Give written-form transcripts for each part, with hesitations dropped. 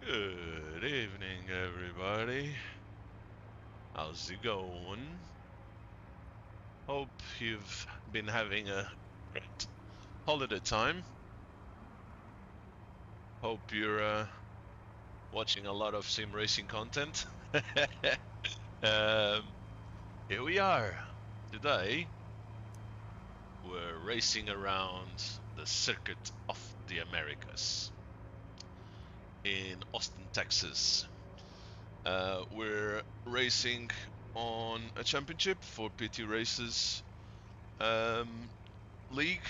Good evening, everybody. How's it going? Hope you've been having a great holiday time. Hope you're watching a lot of sim racing content. um, Here we are. Today, we're racing around the Circuit of the Americas in Austin, Texas. We're racing on a championship for PT Racerz um, League.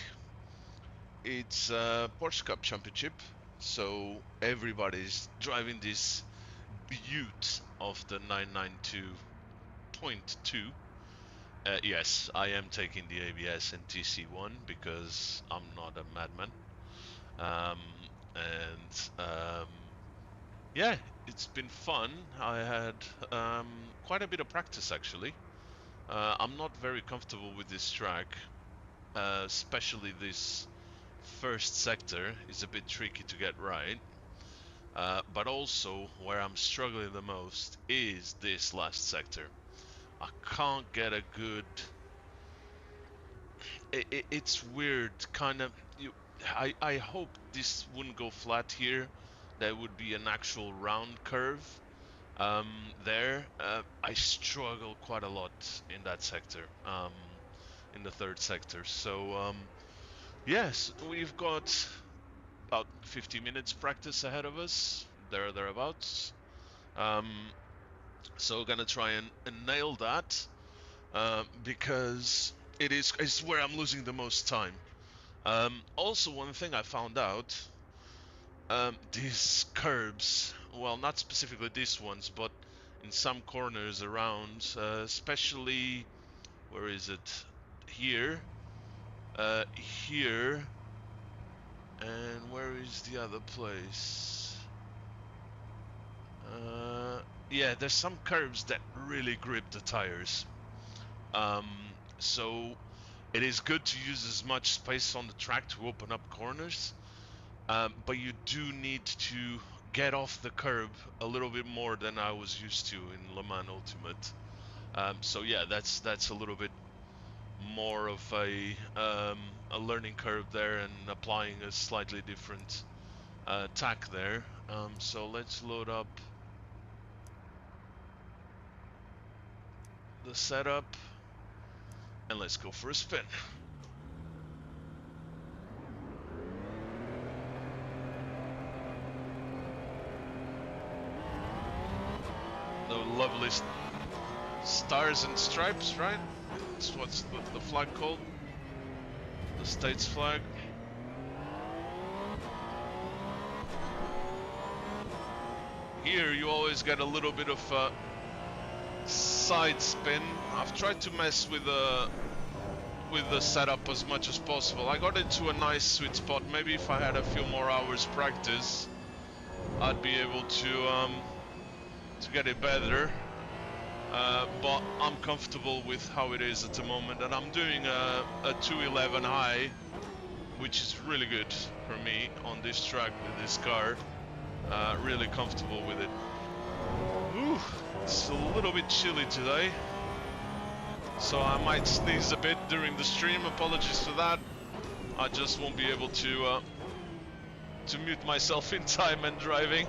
It's a Porsche Cup Championship, so everybody's driving this beaut of the 992.2. Yes, I am taking the ABS and TC1 because I'm not a madman. Um, and yeah, it's been fun. I had quite a bit of practice actually. I'm not very comfortable with this track, especially this first sector is a bit tricky to get right. But also, where I'm struggling the most is this last sector. I can't get a good. It's weird, kind of. I hope this wouldn't go flat here. That would be an actual round curve. There, I struggle quite a lot in that sector. In the third sector. So, yes, we've got about 50 minutes practice ahead of us, thereabouts. Um, so gonna try and nail that because it's where I'm losing the most time. Also, one thing I found out, these curbs, well, not specifically these ones, but in some corners around, especially where is it? Here, here, and where is the other place? Uh, yeah, there's some curves that really grip the tires. Um, so it is good to use as much space on the track to open up corners, but you do need to get off the curb a little bit more than I was used to in Le Mans Ultimate. So yeah, that's a little bit more of a learning curve there and applying a slightly different tack there. So let's load up the setup and let's go for a spin. The lovely stars and stripes, right? That's what's the flag called. The state's flag. Here you always get a little bit of side spin. I've tried to mess with the setup as much as possible. I got into a nice sweet spot. Maybe if I had a few more hours practice, I'd be able to get it better. But I'm comfortable with how it is at the moment, and I'm doing a 211 high, which is really good for me on this track with this car. Really comfortable with it. Ooh, it's a little bit chilly today, so I might sneeze a bit during the stream. Apologies for that. I just won't be able to mute myself in time and driving.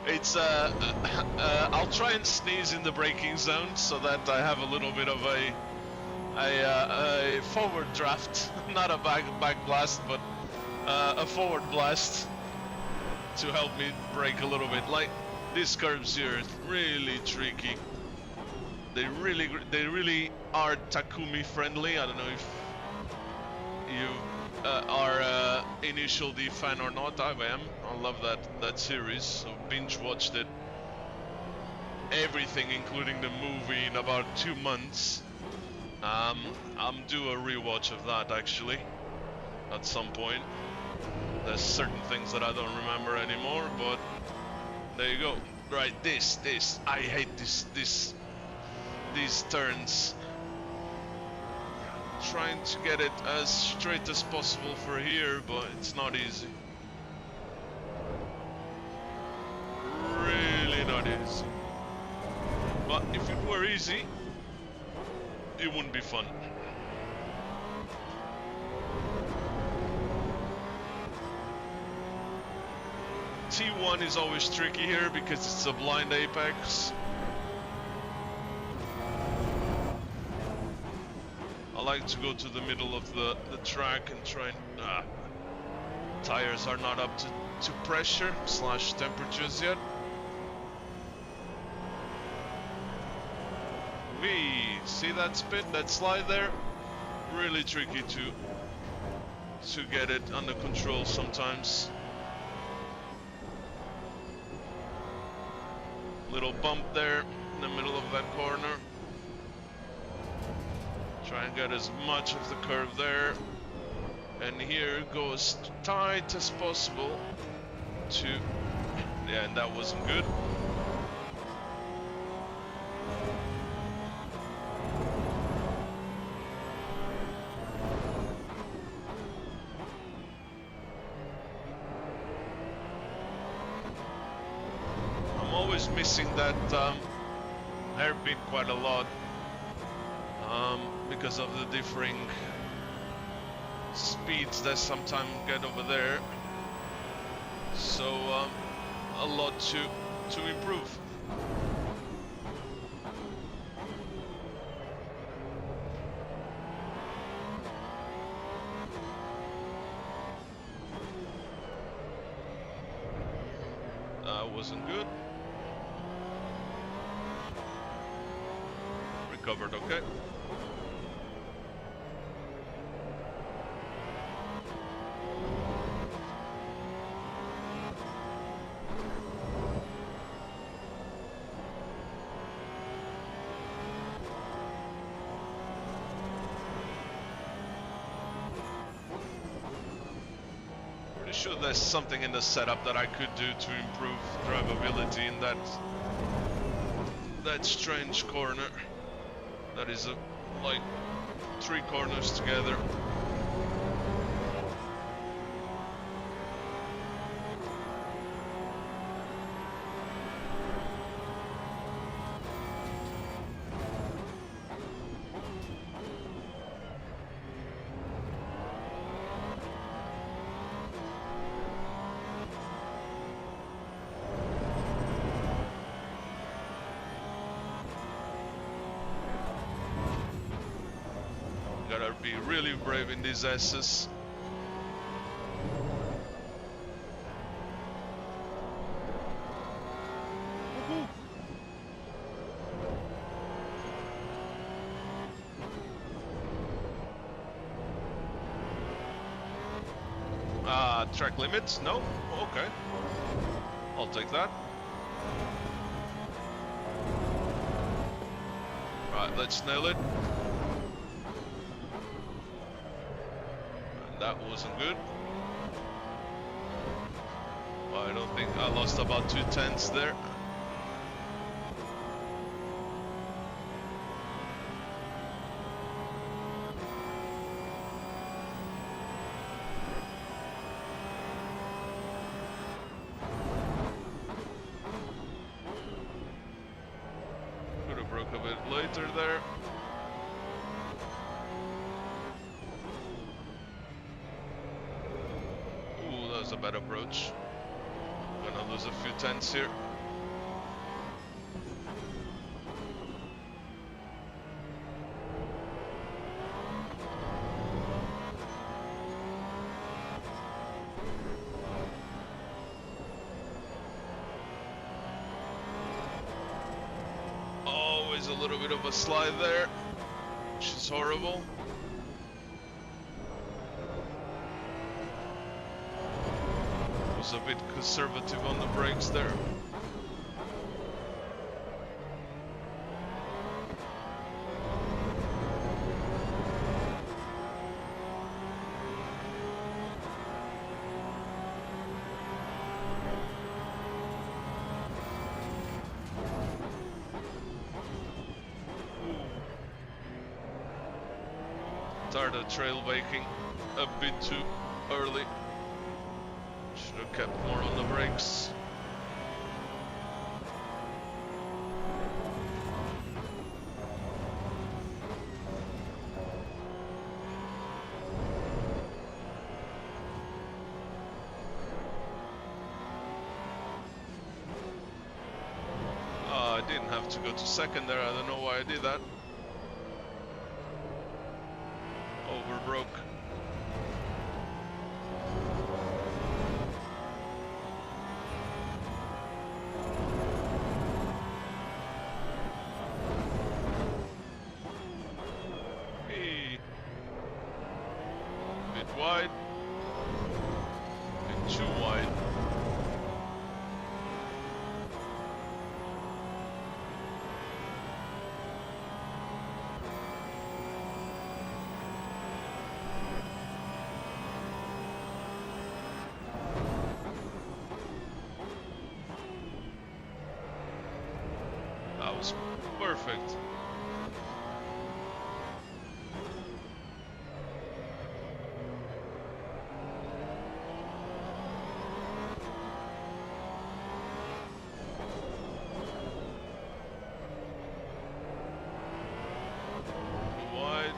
It's I'll try and sneeze in the braking zone so that I have a little bit of a forward draft, not a back blast, but a forward blast to help me brake a little bit. Like these curves here, really tricky. They really are Takumi friendly. I don't know if you are Initial D fan or not. I am. I love that series. So binge watched it, everything, including the movie, in about 2 months. I'm due a rewatch of that actually at some point. There's certain things that I don't remember anymore, but there you go. Right, this I hate these turns. Trying to get it as straight as possible for here, but it's not easy. But if it were easy, it wouldn't be fun. T1 is always tricky here because it's a blind apex. I like to go to the middle of the track and try and... tires are not up to pressure / temperatures yet. See that spin, that slide there? Really tricky to get it under control sometimes. Little bump there in the middle of that corner. Try and get as much of the curve there. And here go as tight as possible to... Yeah, and that wasn't good. Missing that hairpin quite a lot because of the differing speeds that sometimes get over there. So a lot to improve. That wasn't good. Covered, okay. Pretty sure there's something in the setup that I could do to improve drivability in that strange corner. That is like 3 corners together. Gotta be really brave in these S's. Track limits? No? Okay. I'll take that. Right, let's nail it. That wasn't good. I don't think I lost about 2/10 there. Could have broke a bit later there. A bad approach. Gonna lose a few tenths here. Always a little bit of a slide there, which is horrible. A bit conservative on the brakes there. Started trail braking a bit too early. Should have kept more on the brakes. have to go to second there. I don't know why I did that. Overbroke. Hey. Bit wide. Bit too wide. That was perfect. Wide.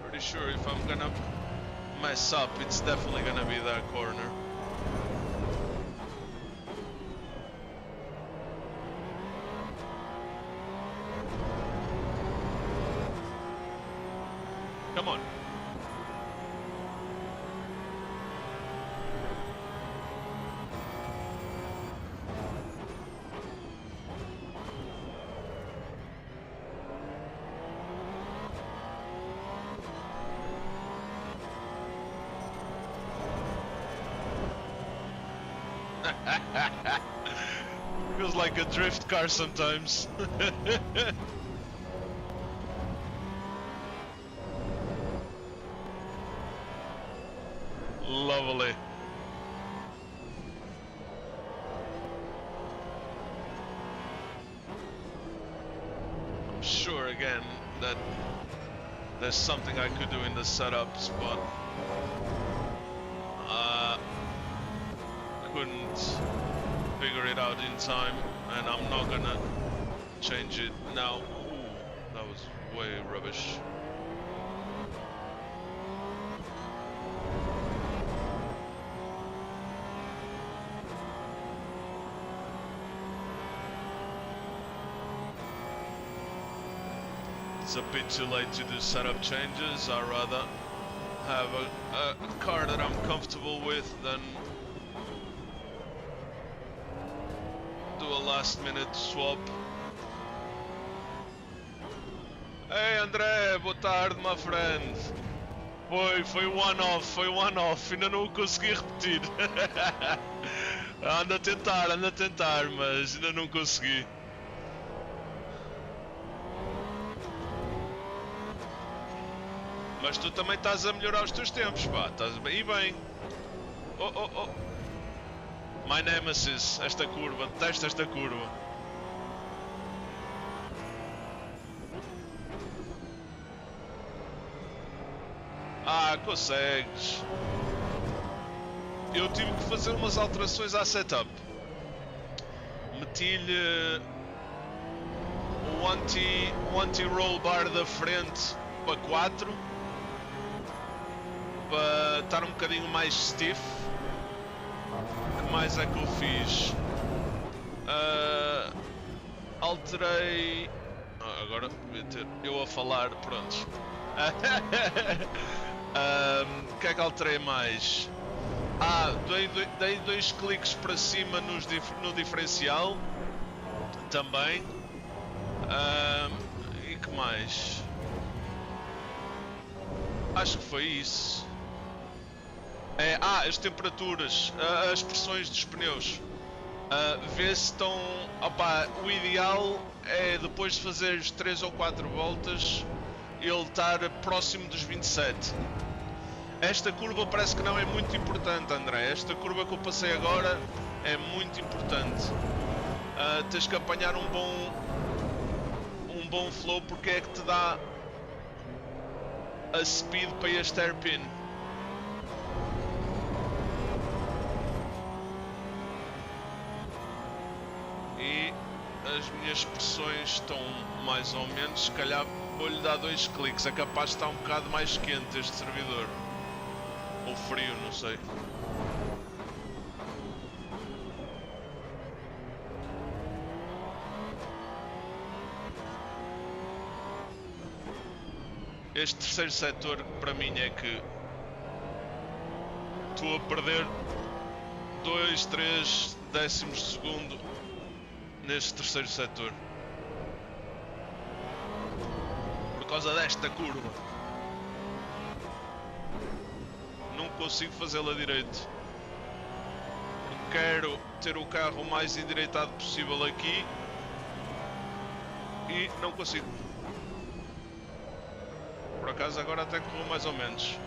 Pretty sure if I'm gonna mess up, it's definitely gonna be that corner. Come on. Feels like a drift car sometimes. Lovely. I'm sure again that there's something I could do in the setups, but couldn't figure it out in time, and I'm not gonna change it now. Ooh, that was way rubbish. It's a bit too late to do setup changes. I'd rather have a car that I'm comfortable with than do a last minute swap. Hey André, boa tarde, my friend. Foi one off, ainda não o consegui repetir. Ando a tentar, mas ainda não consegui. Mas tu também estás a melhorar os teus tempos, pá, estás bem e bem. Oh. My nemesis, esta curva, detesto esta curva. Ah, consegues. Eu tive que fazer umas alterações à setup. Meti-lhe o anti-roll bar da frente para 4. Para estar um bocadinho mais stiff. O que mais é que eu fiz? Alterei... agora devia ter eu a falar, pronto. O que é que alterei mais? Dei 2 cliques para cima no diferencial. Também. E que mais? Acho que foi isso. As temperaturas, as pressões dos pneus. Vê se estão... Opa, o ideal é depois de fazer 3 ou 4 voltas ele estar próximo dos 27. Esta curva parece que não é muito importante, André. Esta curva que eu passei agora é muito importante. Tens que apanhar um bom flow, porque é que te dá a speed para este hairpin. E as minhas pressões estão mais ou menos, se calhar vou-lhe dar 2 cliques, é capaz de estar um bocado mais quente este servidor. Ou frio, não sei. Este terceiro setor para mim é que estou a perder 2, 3 décimos de segundo neste terceiro setor por causa desta curva. Não consigo fazê-la direito. Quero ter o carro o mais endireitado possível aqui e não consigo. Por acaso agora até correu mais ou menos.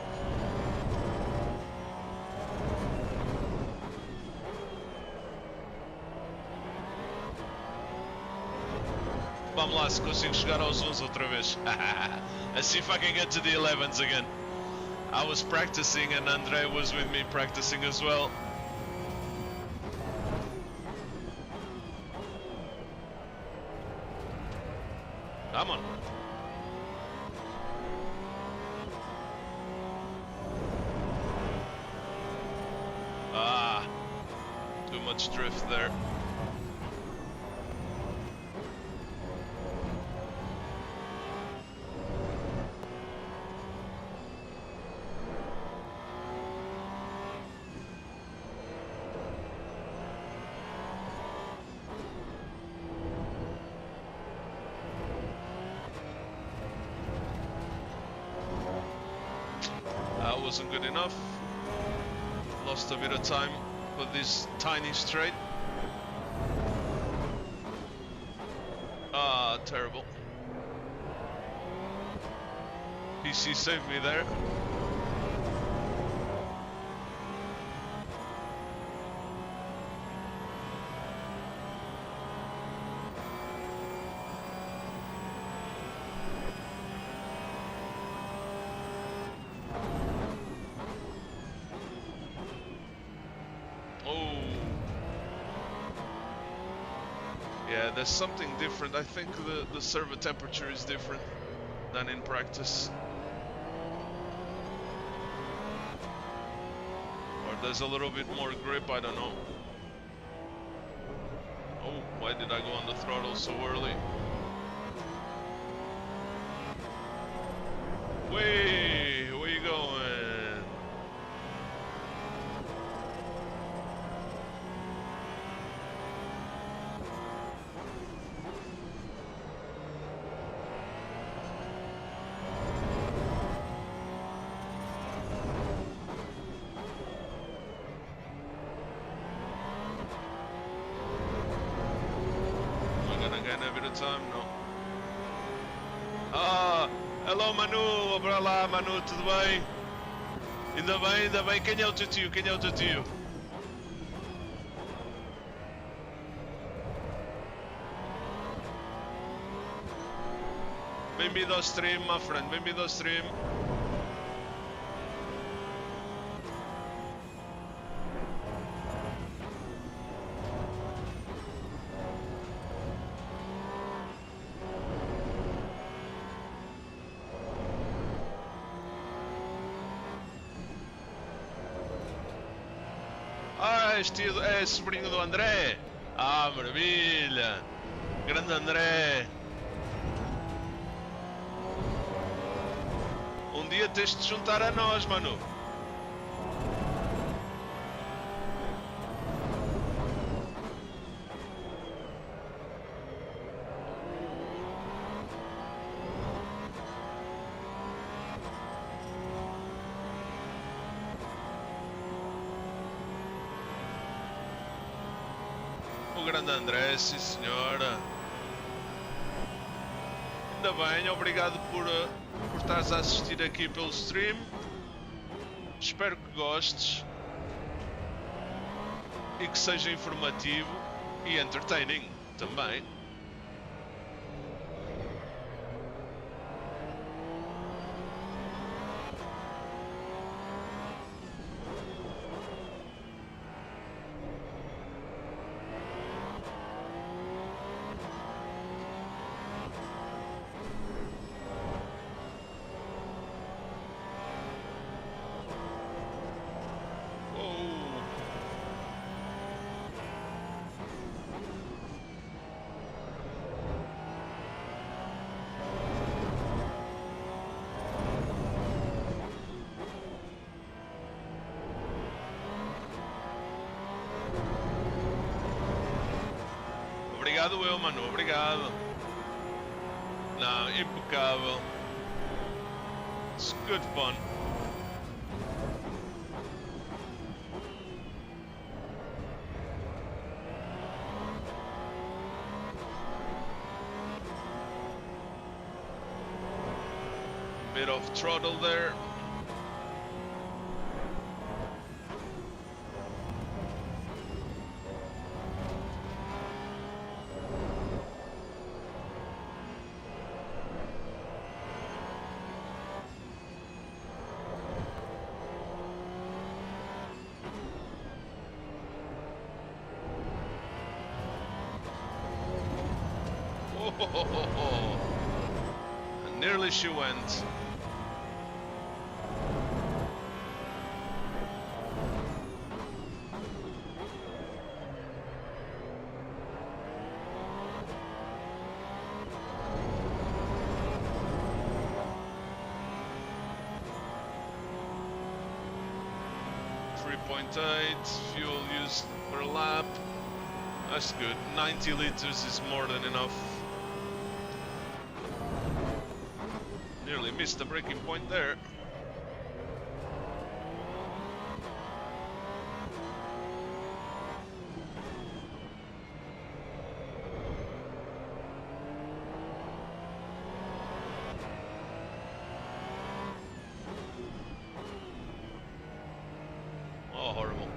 Vamos lá se consigo chegar aos 11 outra vez. Let's see if I can get to the 11s again. I was practicing and André was with me practicing as well. Come on. Too much drift there. That wasn't good enough. Lost a bit of time for this tiny straight. Terrible. PC saved me there. Yeah, there's something different. I think the servo temperature is different than in practice. Or there's a little bit more grip, I don't know. Oh, why did I go on the throttle so early? Way, where you going? A bit of time, no. Hello Manu, bora lá Manu, tudo bem? Ainda bem, ainda bem. Quem é o teu tio? Quem é o teu tio? Bem-vindo ao stream, my friend, bem-vindo ao stream. É sobrinho do André? Ah, maravilha! Grande André! Um dia tens de te juntar a nós, mano! Grande André, sim senhora. Ainda bem, obrigado por estares a assistir aqui pelo stream. Espero que gostes e que seja informativo e entertaining também. Obrigado eu, mano, obrigado. Não, impecável. It's good fun. Bit of throttle there. Oh, nearly she went. Fuel used per lap. That's good. 90 liters is more than enough. Nearly missed the braking point there. Oh, horrible.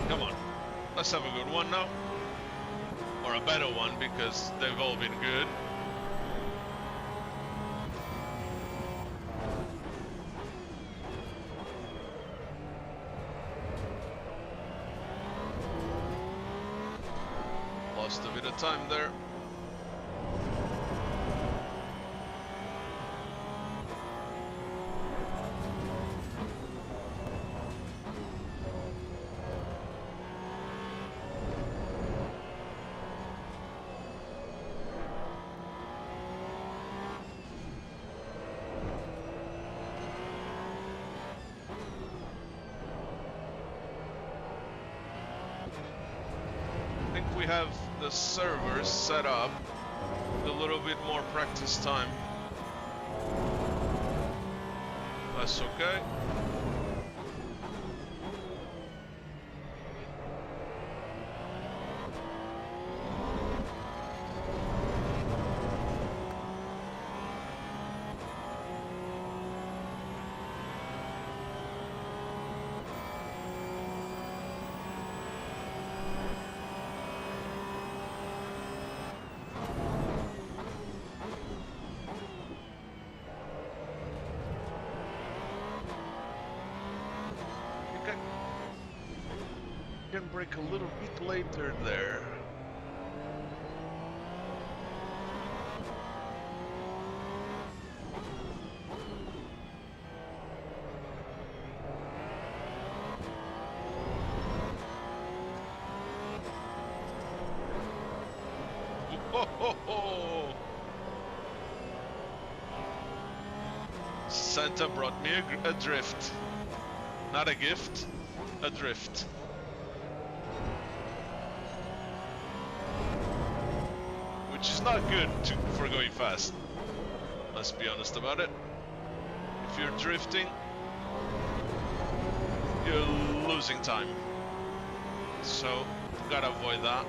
Come on, let's have a good one now. Or a better one, because they've all been good. Lost a bit of time there. We have the servers set up with a little bit more practice time. That's okay. Can brake a little bit later there. Santa brought me a drift. Not a gift, a drift. Which is not good for going fast. Let's be honest about it. If you're drifting, you're losing time. So, gotta avoid that.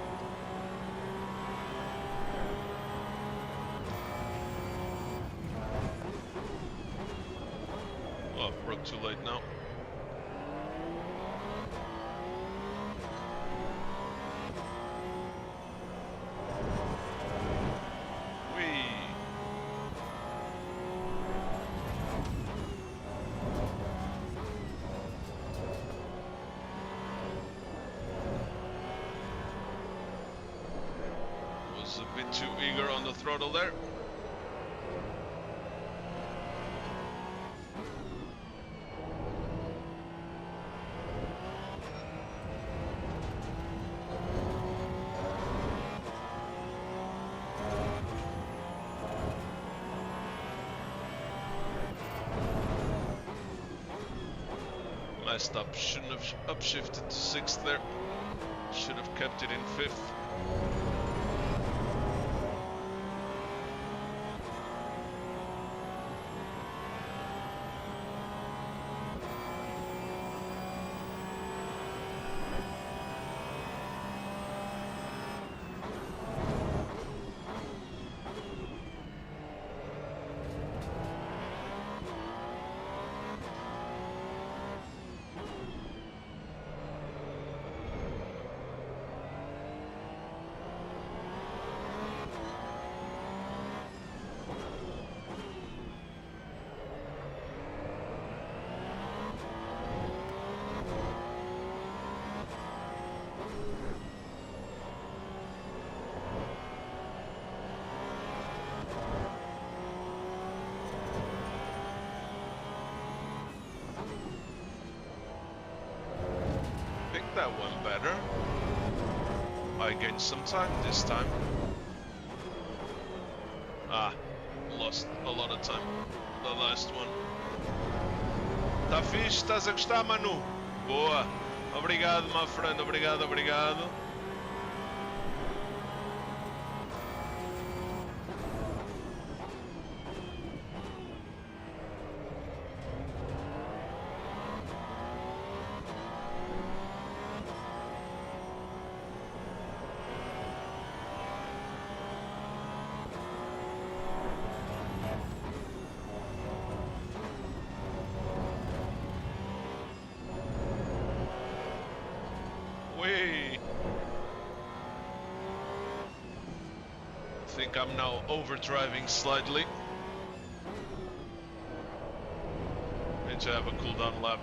Oh, broke too late now. too eager on the throttle there. Messed up, shouldn't have upshifted to 6th there. Should have kept it in 5th. That one better. I gained some time this time. Ah, lost a lot of time. The last one. Tá fixe, estás a gostar, Manu? Boa. Obrigado, my friend. Obrigado, obrigado. I think I'm now overdriving slightly. Need to have a cooldown lap.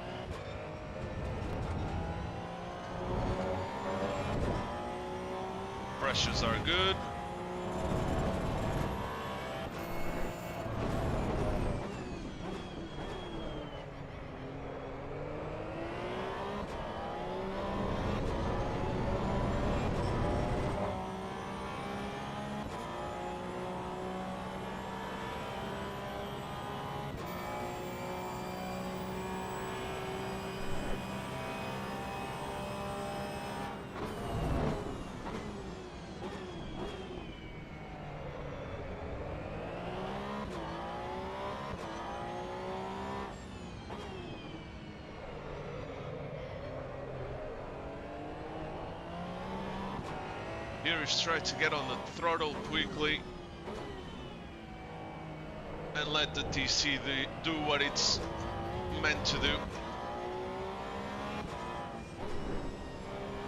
Pressures are good. Here is try to get on the throttle quickly and let the TC do what it's meant to do.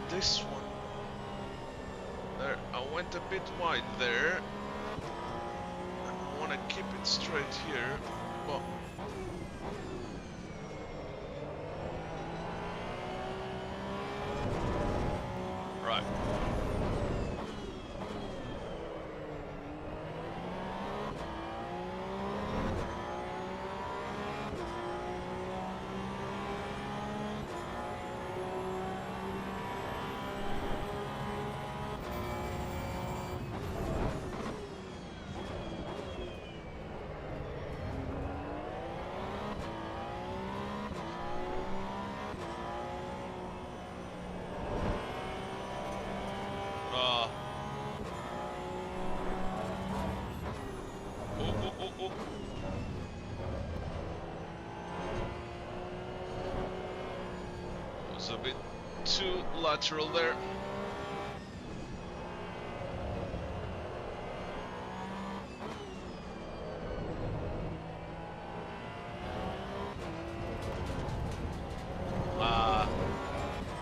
This one, there, I went a bit wide there. I want to keep it straight here, but right. Was a bit too lateral there.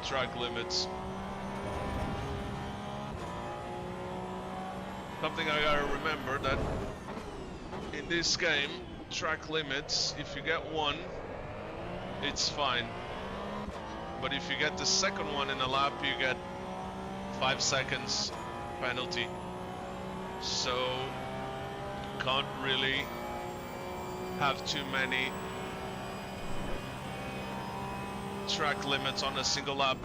Track limits. Something I gotta remember, that in this game, track limits, if you get one, it's fine. But if you get the second one in a lap, you get 5 seconds penalty. so can't really have too many track limits on a single lap.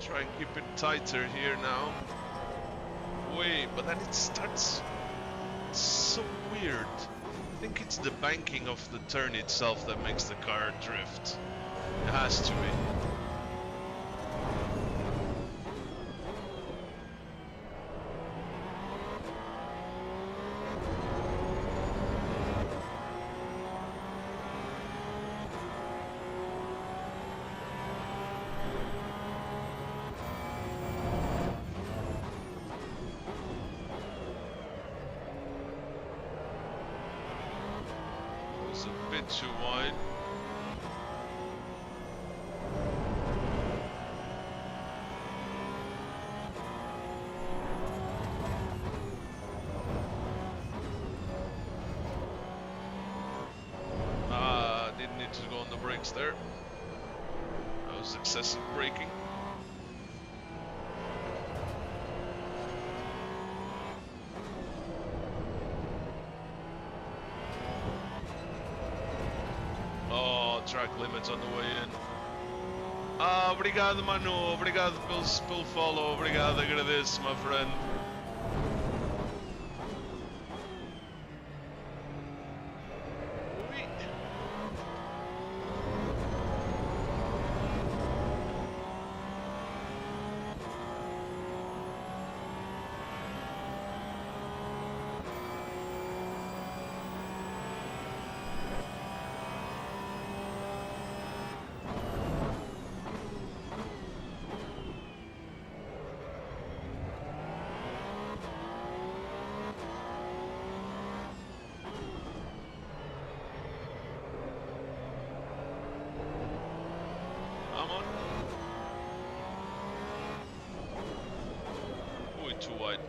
Try and keep it tighter here now. Wait, but then it starts... It's so weird. I think it's the banking of the turn itself that makes the car drift. It has to be. It's a bit too wide. Didn't need to go on the brakes there. That was excessive braking. Oh, track limits on the way in. Ah, obrigado, Manu. Obrigado pelo follow. Obrigado, agradeço, my friend. Too wide.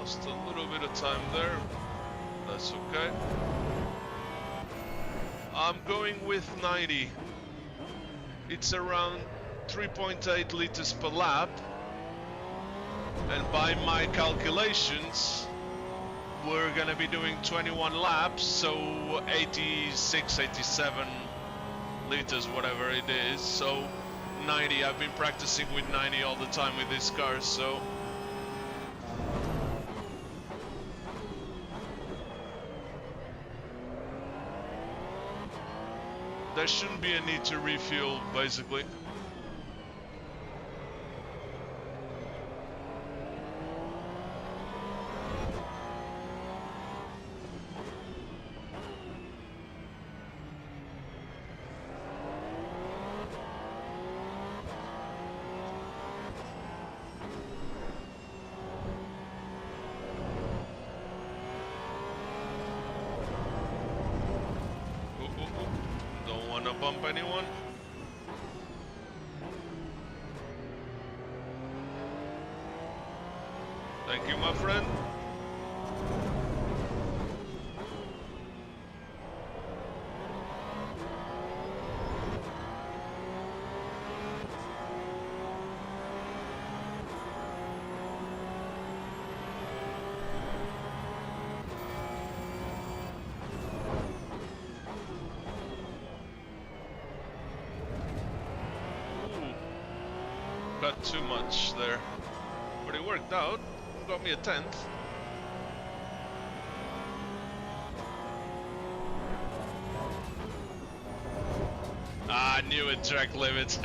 Lost a little bit of time there. That's okay. I'm going with 90. It's around 3.8 liters per lap. And by my calculations, we're gonna be doing 21 laps, so 86, 87 liters, whatever it is. So 90, I've been practicing with 90 all the time with this car, so there shouldn't be a need to refuel, basically. wanna bump anyone. Thank you, my friend. Got too much there, but it worked out. Got me a 10th. Ah, I knew it, track limits.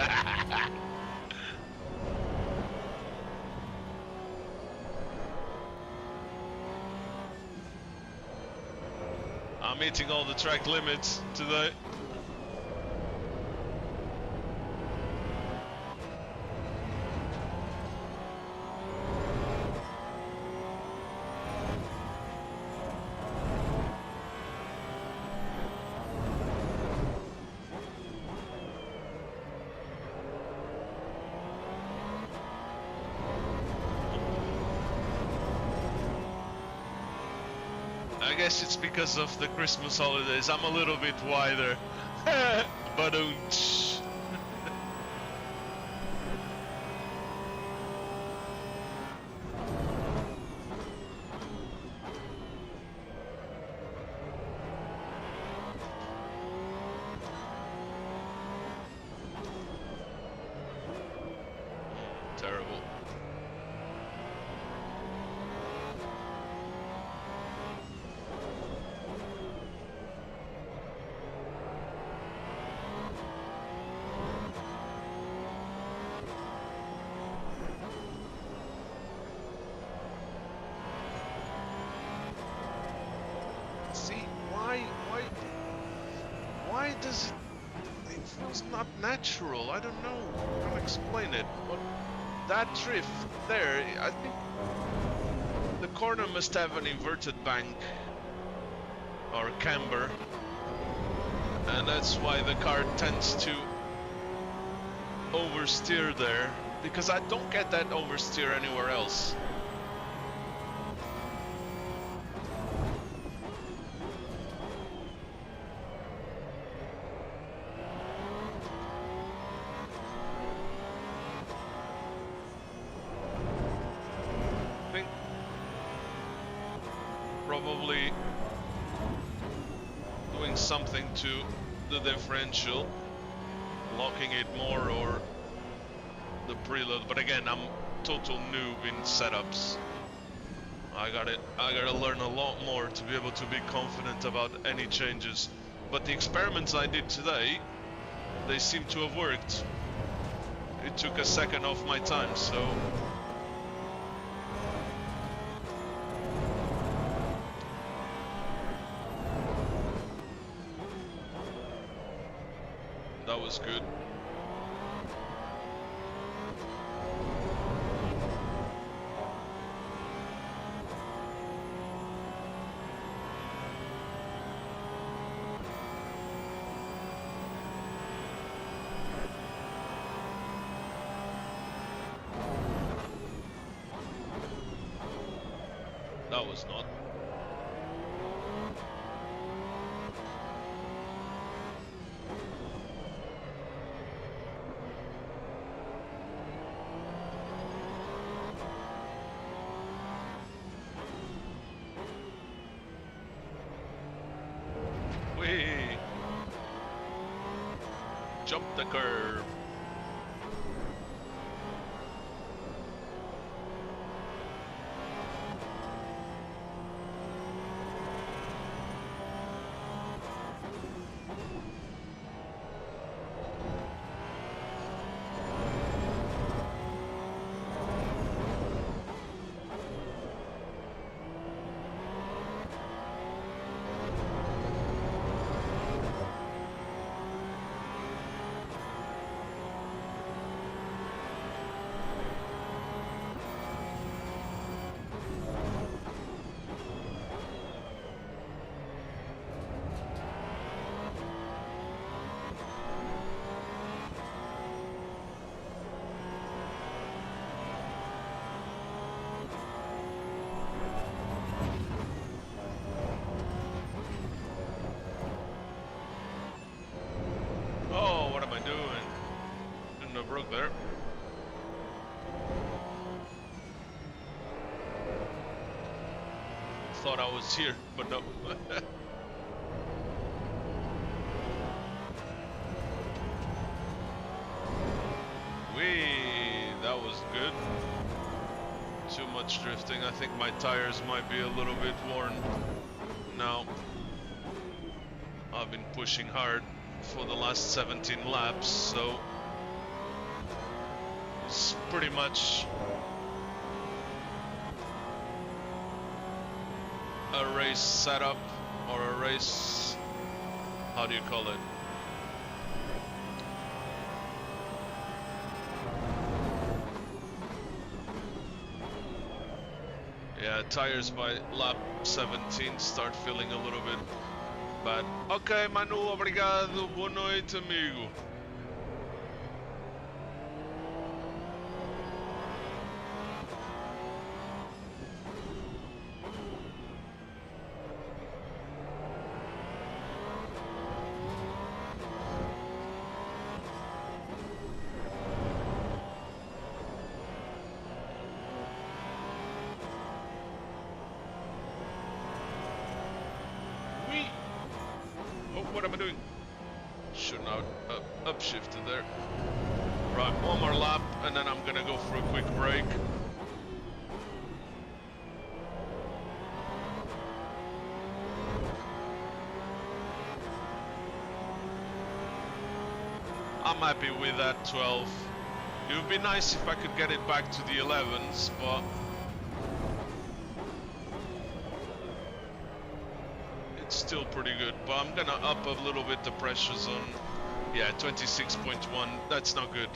I'm hitting all the track limits today. I guess it's because of the Christmas holidays. I'm a little bit wider. But terrible. See, why does it feels not natural? I don't know. I can't explain it. But that drift there, I think the corner must have an inverted bank or camber, and that's why the car tends to oversteer there, because I don't get that oversteer anywhere else. Probably doing something to the differential, locking it more, or the preload. But again, I'm total noob in setups. I gotta learn a lot more to be able to be confident about any changes. But the experiments I did today, they seem to have worked. It took a second off my time, so that was good. That was not. Whee! Jump the curve. broke there. Thought I was here, but no. Whee! That was good. Too much drifting. I think my tires might be a little bit worn now. I've been pushing hard for the last 17 laps, so it's pretty much a race setup, or a race, how do you call it? Yeah, tires by lap 17 start feeling a little bit bad. Ok, Manu, obrigado. Boa noite, amigo. What am I doing? Shouldn't have upshifted there. Right, one more lap and then I'm gonna go for a quick break. I'm happy with that 12. It would be nice if I could get it back to the 11s, but still pretty good, but I'm gonna up a little bit the pressures on, yeah, 26.1, that's not good.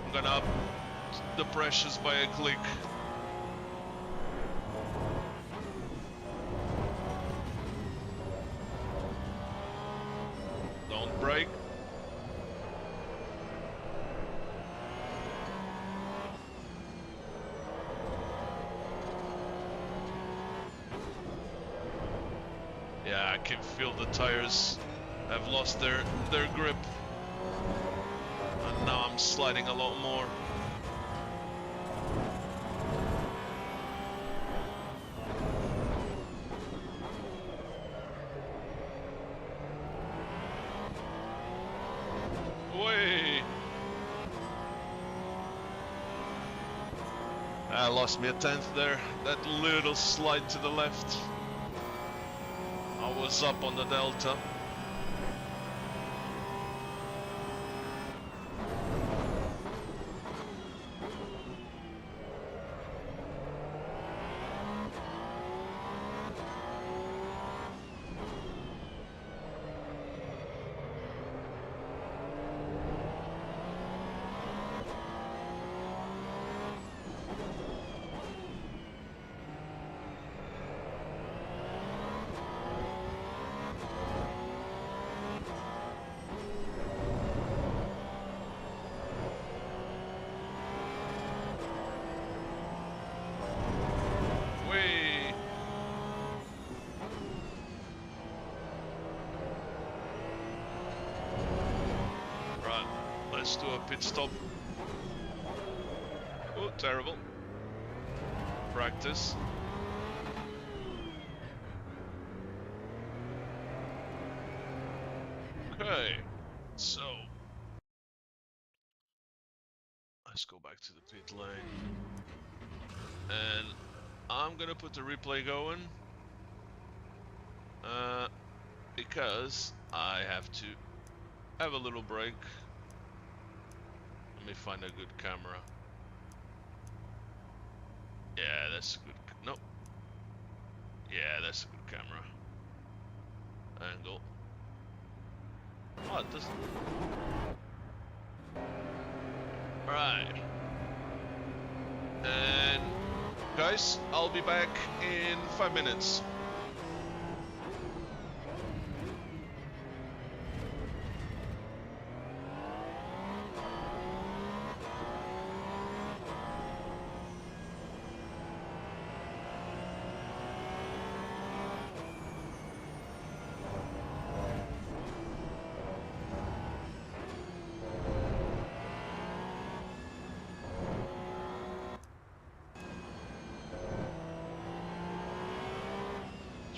I'm gonna up the pressures by a click. Don't brake. Yeah, I can feel the tires have lost their grip, and now I'm sliding a lot more. Way! I lost me a 10th there. That little slide to the left. I was up on the delta. Let's do a pit stop. Oh, terrible. Practice. Okay, so let's go back to the pit lane. And I'm gonna put the replay going. Because I have to have a little break. Let me find a good camera. Yeah, that's a good. Nope. Yeah, that's a good camera. Angle. Oh, it doesn't. Right. And guys, I'll be back in 5 minutes.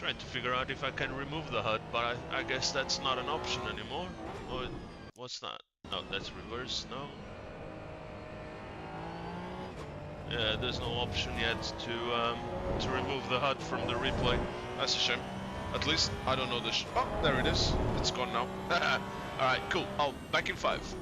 Trying to figure out if I can remove the HUD, but I guess that's not an option anymore. Oh, what's that? No, that's reverse, no. Yeah, there's no option yet to remove the HUD from the replay. That's a shame. At least I don't know the oh, there it is. It's gone now. Alright, cool. I'll back in 5.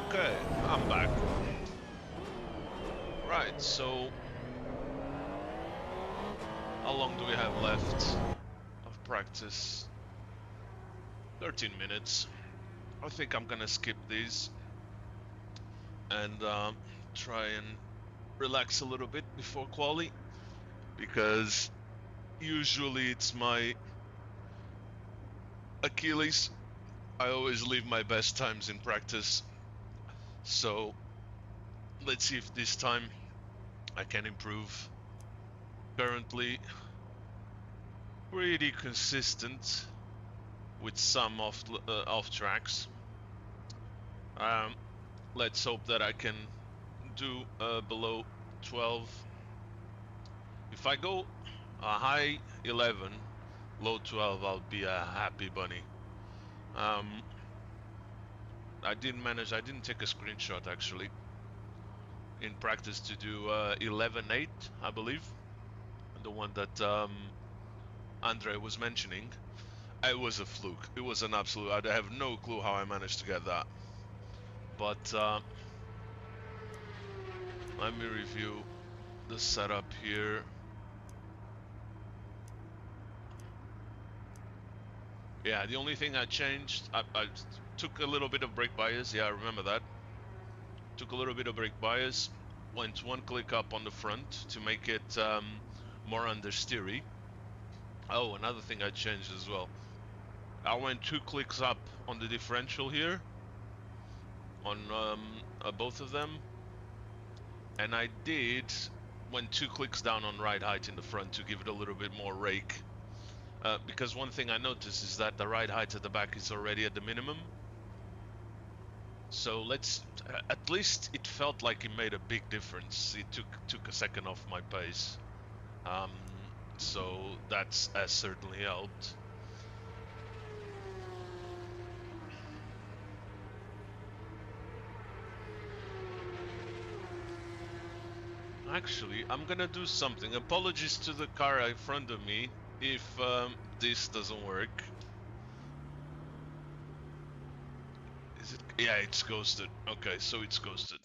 Okay, I'm back. Right, so how long do we have left of practice? 13 minutes. I think I'm gonna skip these and try and relax a little bit before quali, because usually it's my Achilles. I always leave my best times in practice, so let's see if this time I can improve. Currently pretty consistent with some off tracks. Let's hope that I can do below 12. If I go a high 11, low 12, I'll be a happy bunny. I didn't take a screenshot actually in practice to do 11.8, I believe, the one that Andre was mentioning. It was a fluke. It was an absolute, I have no clue how I managed to get that. But let me review the setup here. Yeah, the only thing I changed, I took a little bit of brake bias. Yeah, I remember that. Took a little bit of brake bias. Went one click up on the front to make it more understeery. Oh, another thing I changed as well. I went 2 clicks up on the differential here, on both of them. And I went 2 clicks down on ride height in the front to give it a little bit more rake. Because one thing I noticed is that the ride height at the back is already at the minimum. So at least it felt like it made a big difference. It took a second off my pace. So that's has certainly helped. Actually, I'm gonna do something. Apologies to the car in front of me if this doesn't work. Is it? Yeah, it's ghosted. Okay, so it's ghosted.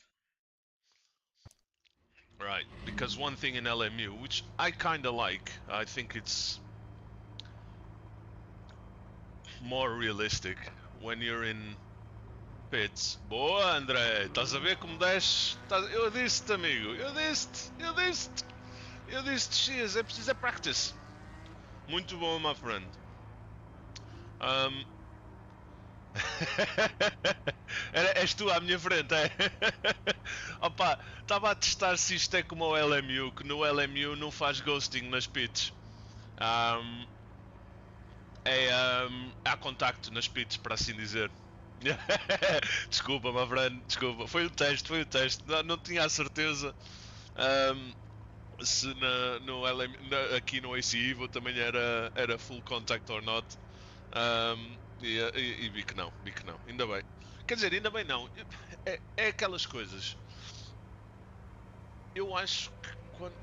Right, because one thing in LMU, which I kinda like, I think it's more realistic when you're in pits. Boa, André, estás a ver como desce? Eu disse-te, amigo, eu disse-te, X, é preciso practice. Muito bom, my friend. És tu à minha frente, é? Opa, estava a testar se isto é como o LMU, que no LMU não faz ghosting nas pits. Há contacto nas pits, para assim dizer. Desculpa, my friend, desculpa. Foi o teste, foi o teste. Não tinha a certeza se no LM, aqui no AC Evo também era full contact or not. E vi que não, ainda bem. Quer dizer, ainda bem não. É aquelas coisas. Eu acho que quando.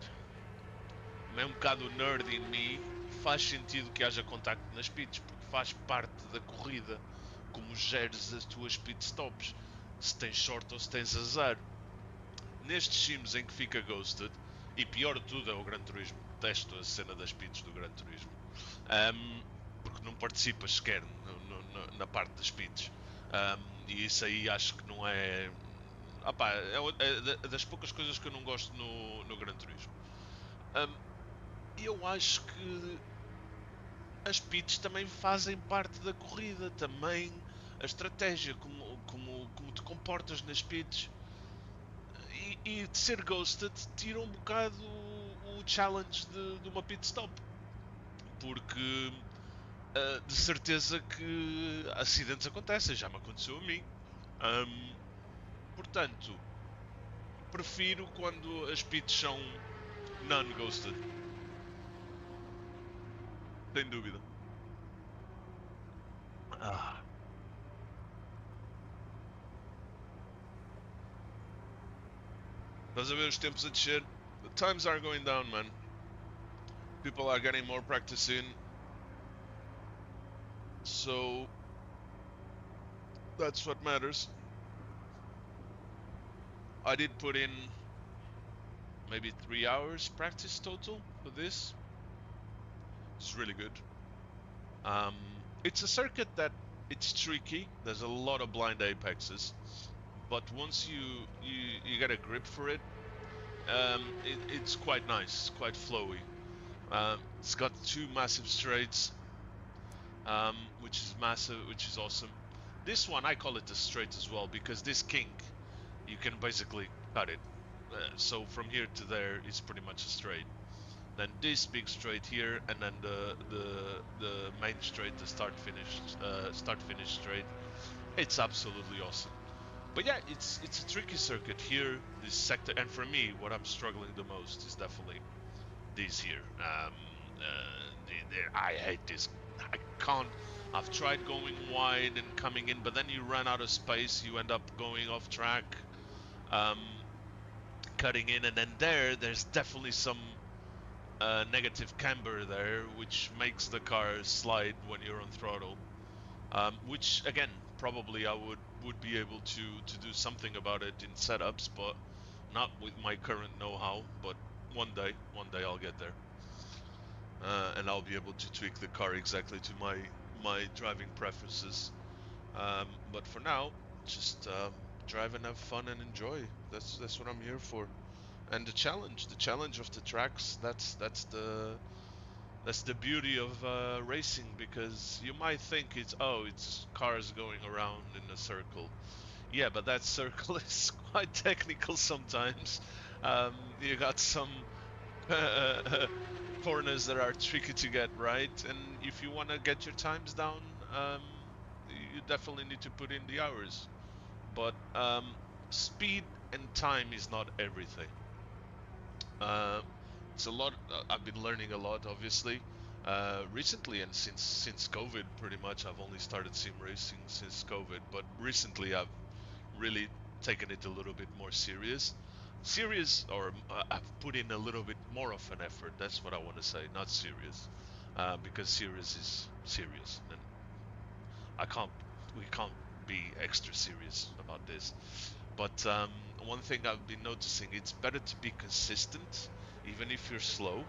É um bocado nerd em mim, faz sentido que haja contacto nas pits, porque faz parte da corrida. Como geres as tuas pitstops, se tens short ou se tens azar. Nestes sims em que fica ghosted, e pior de tudo é o Gran Turismo, detesto a cena das pits do Gran Turismo, porque não participas sequer na parte das pits, e isso aí acho que não é. Opá, é das poucas coisas que eu não gosto no Gran Turismo. E eu acho que as pits também fazem parte da corrida, também a estratégia, como te comportas nas pits. E de ser ghosted tira um bocado o challenge de uma pit stop. Porque de certeza que acidentes acontecem, já me aconteceu a mim. Portanto, prefiro quando as pits são non-ghosted. Sem dúvida. Estás a ver os tempos a descer? The times are going down, man. People are getting more practice in. So that's what matters. I did put in maybe 3 hours practice total for this. It's really good. It's a circuit that it's tricky. There's a lot of blind apexes, but once you get a grip for it, it's quite nice, quite flowy. It's got two massive straights, which is massive, which is awesome. This one I call it a straight as well because this kink you can basically cut it. So from here to there, it's pretty much a straight. Then this big straight here, and then the main straight, the start finish straight. It's absolutely awesome. But yeah, it's a tricky circuit here, this sector, and for me, what I'm struggling the most is definitely these here. I hate this. I can't. I've tried going wide and coming in, but then you run out of space. You end up going off track, um, cutting in, and then there's definitely some negative camber there, which makes the car slide when you're on throttle. Which again, probably I would be able to do something about it in setups, but not with my current know-how. But one day I'll get there, and I'll be able to tweak the car exactly to my driving preferences. But for now, just drive and have fun and enjoy. That's what I'm here for. And the challenge of the tracks. That's the beauty of racing, because you might think it's cars going around in a circle. Yeah, but that circle is quite technical sometimes. You got some corners that are tricky to get right, and if you want to get your times down, you definitely need to put in the hours. But speed and time is not everything. Uh, it's a lot. I've been learning a lot, obviously, recently, and since COVID, pretty much. I've only started sim racing since COVID, but recently I've really taken it a little bit more serious. Serious, or I've put in a little bit more of an effort. That's what I want to say, not serious, because serious is serious, and I can't. We can't be extra serious about this. But one thing I've been noticing, it's better to be consistent, even if you're slow,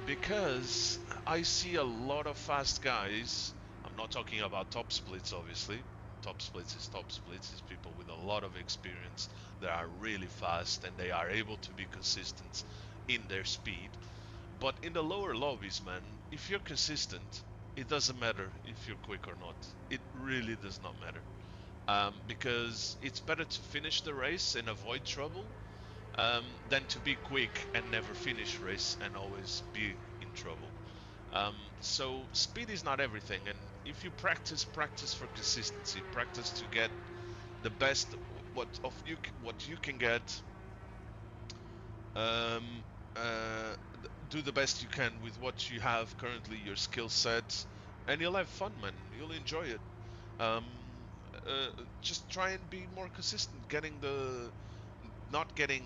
because I see a lot of fast guys. I'm not talking about top splits, obviously. Top splits is top splits. It's people with a lot of experience that are really fast and they are able to be consistent in their speed. But in the lower lobbies, man, if you're consistent, it doesn't matter if you're quick or not. It really does not matter. Because it's better to finish the race and avoid trouble, than to be quick and never finish race and always be in trouble. So speed is not everything, and if you practice for consistency, practice to get the best what you can get. Um, do the best you can with what you have currently, your skill set, and you'll have fun, man. You'll enjoy it. Um, just try and be more consistent, getting the not getting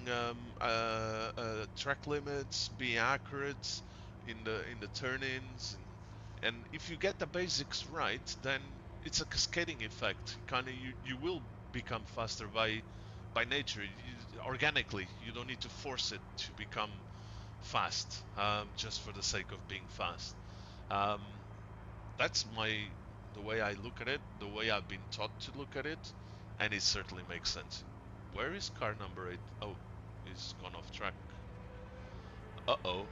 track limits, be accurate in the turn-ins, and if you get the basics right, then it's a cascading effect. Kind of you will become faster by nature, organically. You don't need to force it to become fast, just for the sake of being fast. Um, that's the way I look at it, the way I've been taught to look at it, and it certainly makes sense. Where is car number 8? Oh, he's gone off track. Uh-oh.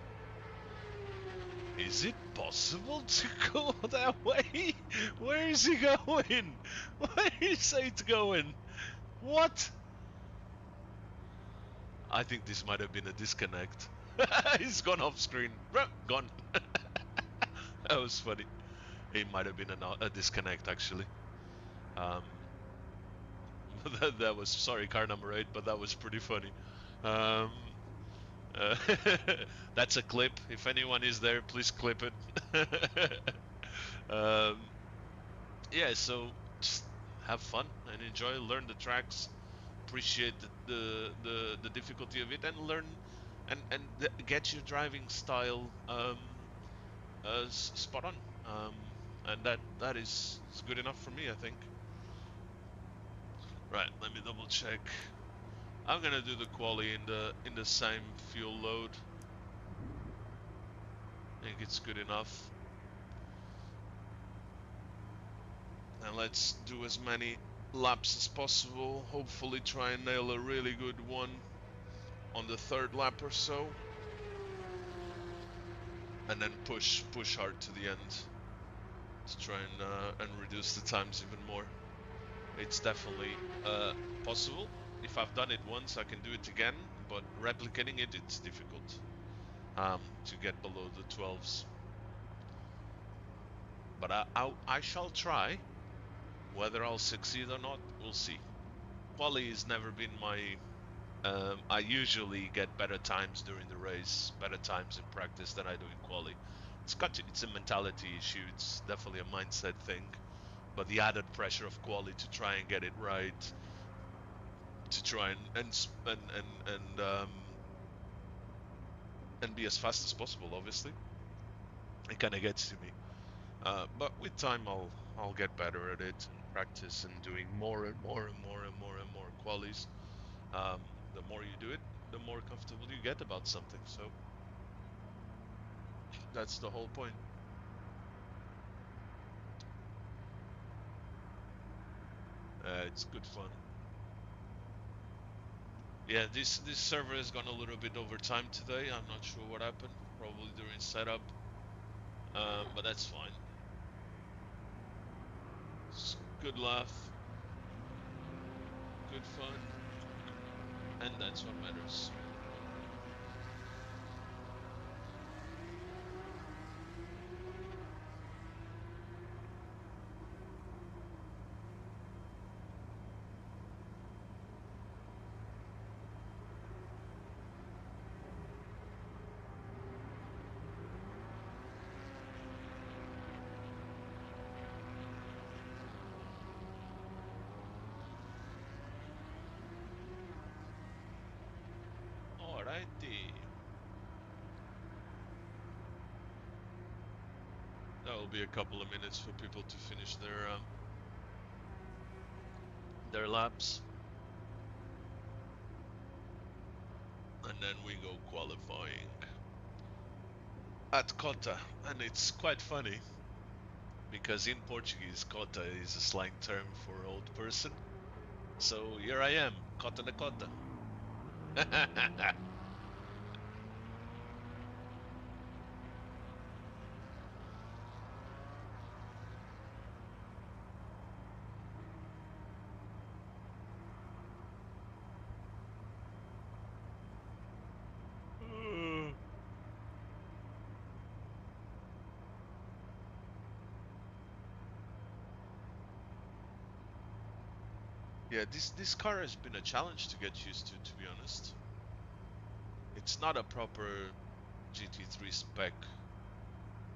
Is it possible to go that way? Where is he going? Where is 8 going? What? I think this might have been a disconnect. He's gone off screen. Gone. That was funny. It might have been a disconnect, actually. Um, that was, sorry, car number 8, but that was pretty funny. Um, uh, that's a clip. If anyone is there, please clip it. um, yeah, so just have fun and enjoy, learn the tracks, appreciate the difficulty of it, and learn and get your driving style spot on. And that is good enough for me, I think. Right, let me double check. I'm gonna do the quali in the same fuel load. I think it's good enough. And let's do as many laps as possible. Hopefully try and nail a really good one on the third lap or so. And then push hard to the end to try and reduce the times even more. It's definitely possible. If I've done it once, I can do it again, but replicating it, it's difficult to get below the 12s. But I shall try. Whether I'll succeed or not, we'll see. Quali has never been my... I usually get better times during the race, better times in practice than I do in quali. It's a mentality issue. It's definitely a mindset thing. But the added pressure of quali to try and get it right, to try and be as fast as possible, obviously, it kind of gets to me. But with time, I'll get better at it and practice and doing more and more and more and more and more qualies. The more you do it, the more comfortable you get about something. So that's the whole point. It's good fun. Yeah, this server has gone a little bit over time today. I'm not sure what happened. Probably during setup, but that's fine. It's good laugh, good fun, and that's what matters. Alrighty. That will be a couple of minutes for people to finish their laps, and then we go qualifying at COTA. And it's quite funny because in Portuguese, COTA is a slang term for old person. So here I am, COTA de COTA. Yeah, this car has been a challenge to get used to be honest. It's not a proper GT3 spec.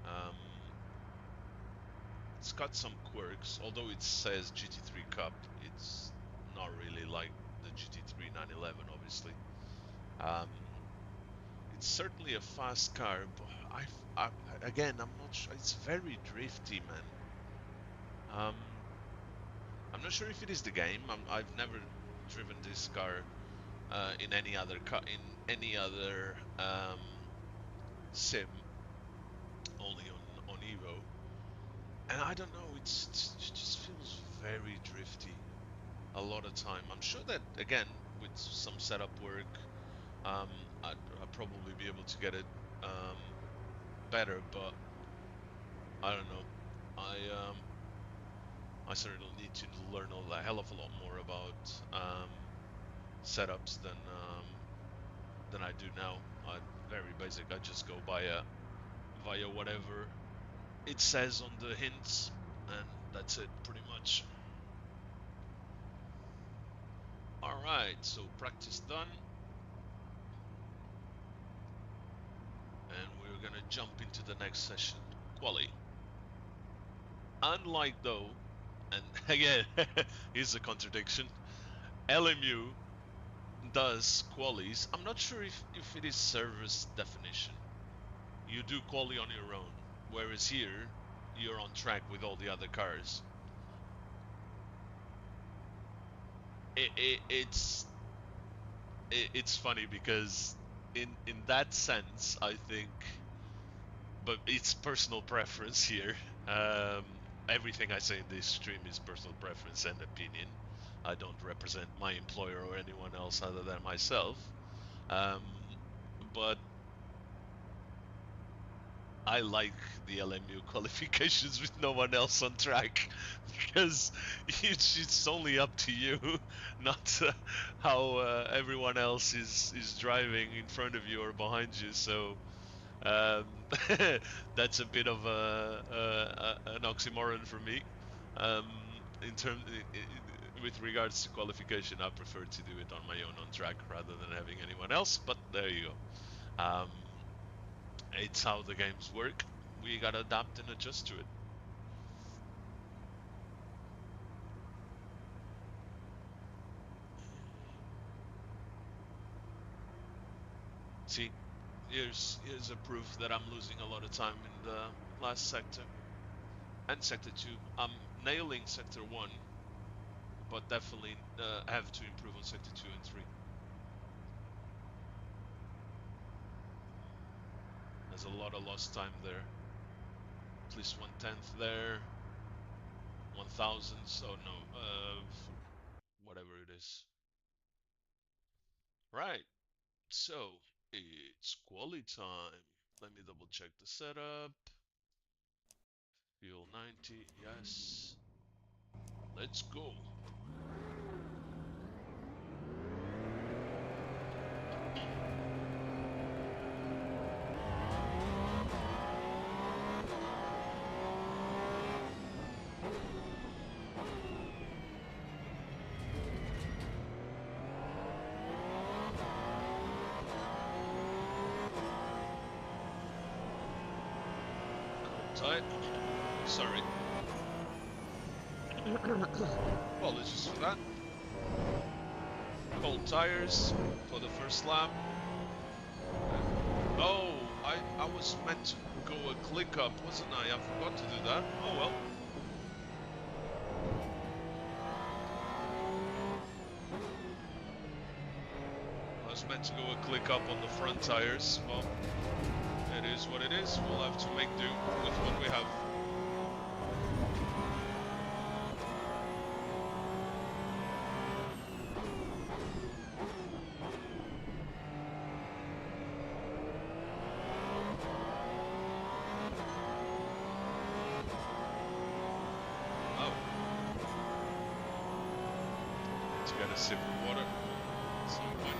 Um, it's got some quirks, although it says GT3 Cup. It's not really like the GT3 911, obviously. Um, it's certainly a fast car, but again, I'm not sure. It's very drifty, man. Um, I'm not sure if it is the game. I've never driven this car in any other sim, only on Evo. And I don't know, it just feels very drifty a lot of time. I'm sure that again with some setup work, I'd probably be able to get it better, but I don't know. I um I certainly need to learn a hell of a lot more about setups than I do now. Very basic. I just go via whatever it says on the hints, and that's it pretty much. All right, so practice done, and we're gonna jump into the next session, quali. Unlike though, and again, here's a contradiction. LMU does qualies. I'm not sure if it is service definition. You do quali on your own, whereas here you're on track with all the other cars. It's it's funny because in that sense, I think, but it's personal preference here. Everything I say in this stream is personal preference and opinion. I don't represent my employer or anyone else other than myself. Um, but I like the LMU qualifications with no one else on track because it's only up to you, not how everyone else is driving in front of you or behind you. So um, that's a bit of an oxymoron for me. Um, in term with regards to qualification, I prefer to do it on my own on track rather than having anyone else. But there you go. It's how the games work. We gotta adapt and adjust to it. See, here's a proof that I'm losing a lot of time in the last sector and sector 2. I'm nailing sector 1, but definitely have to improve on sector 2 and 3. There's a lot of lost time there. At least 1/10 there, 1,000s. Oh no, whatever it is. Right. So it's quali time. Let me double check the setup. Fuel 90, yes. Let's go. Tight. Sorry. Apologies for that. Cold tires for the first lap. Oh, I was meant to go a click up, wasn't I? I forgot to do that. Oh well. I was meant to go a click up on the front tires. Well, it is what it is. We'll have to make do with what we have. Get a sip of water at some point.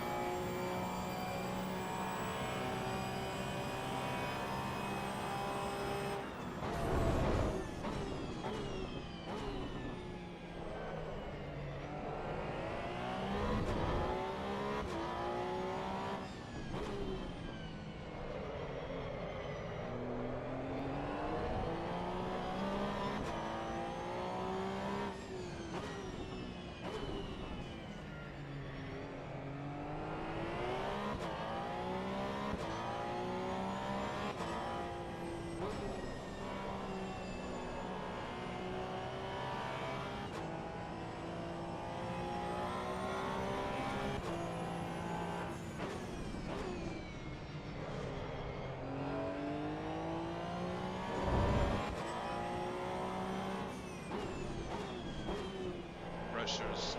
Pressure's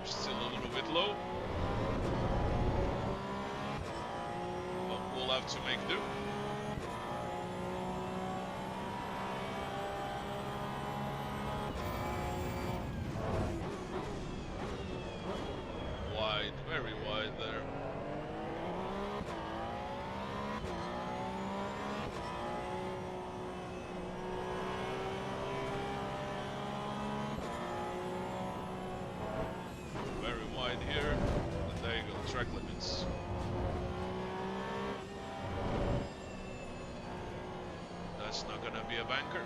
still a little bit low, but we'll have to make do. Wide, very wide there. Here, and there you go, track limits. That's not gonna be a banker.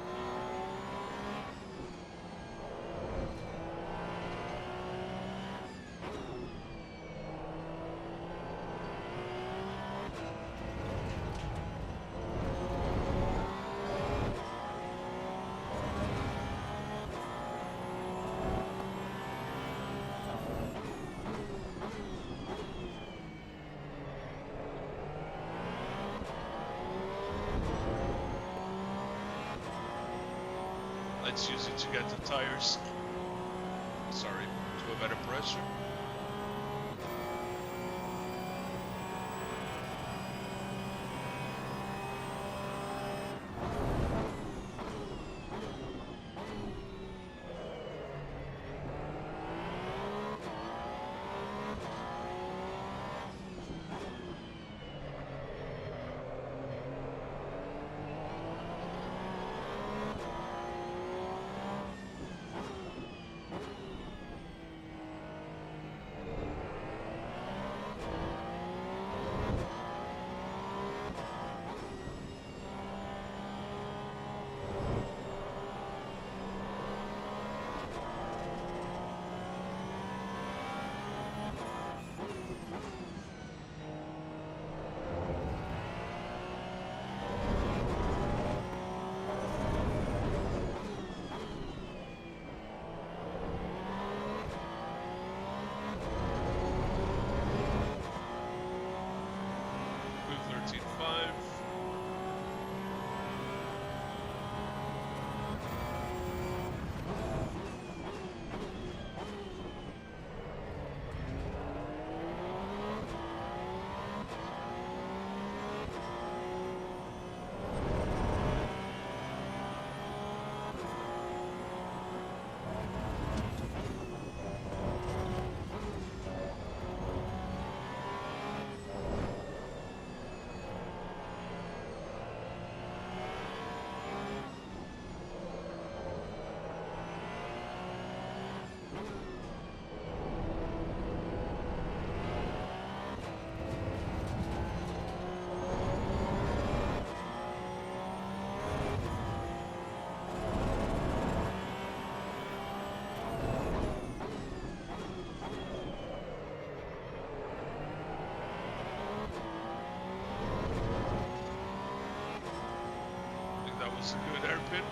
let's use it to get the tires. Sorry, to a better pressure. That's a good hairpin.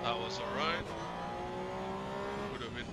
That was alright. Could have been.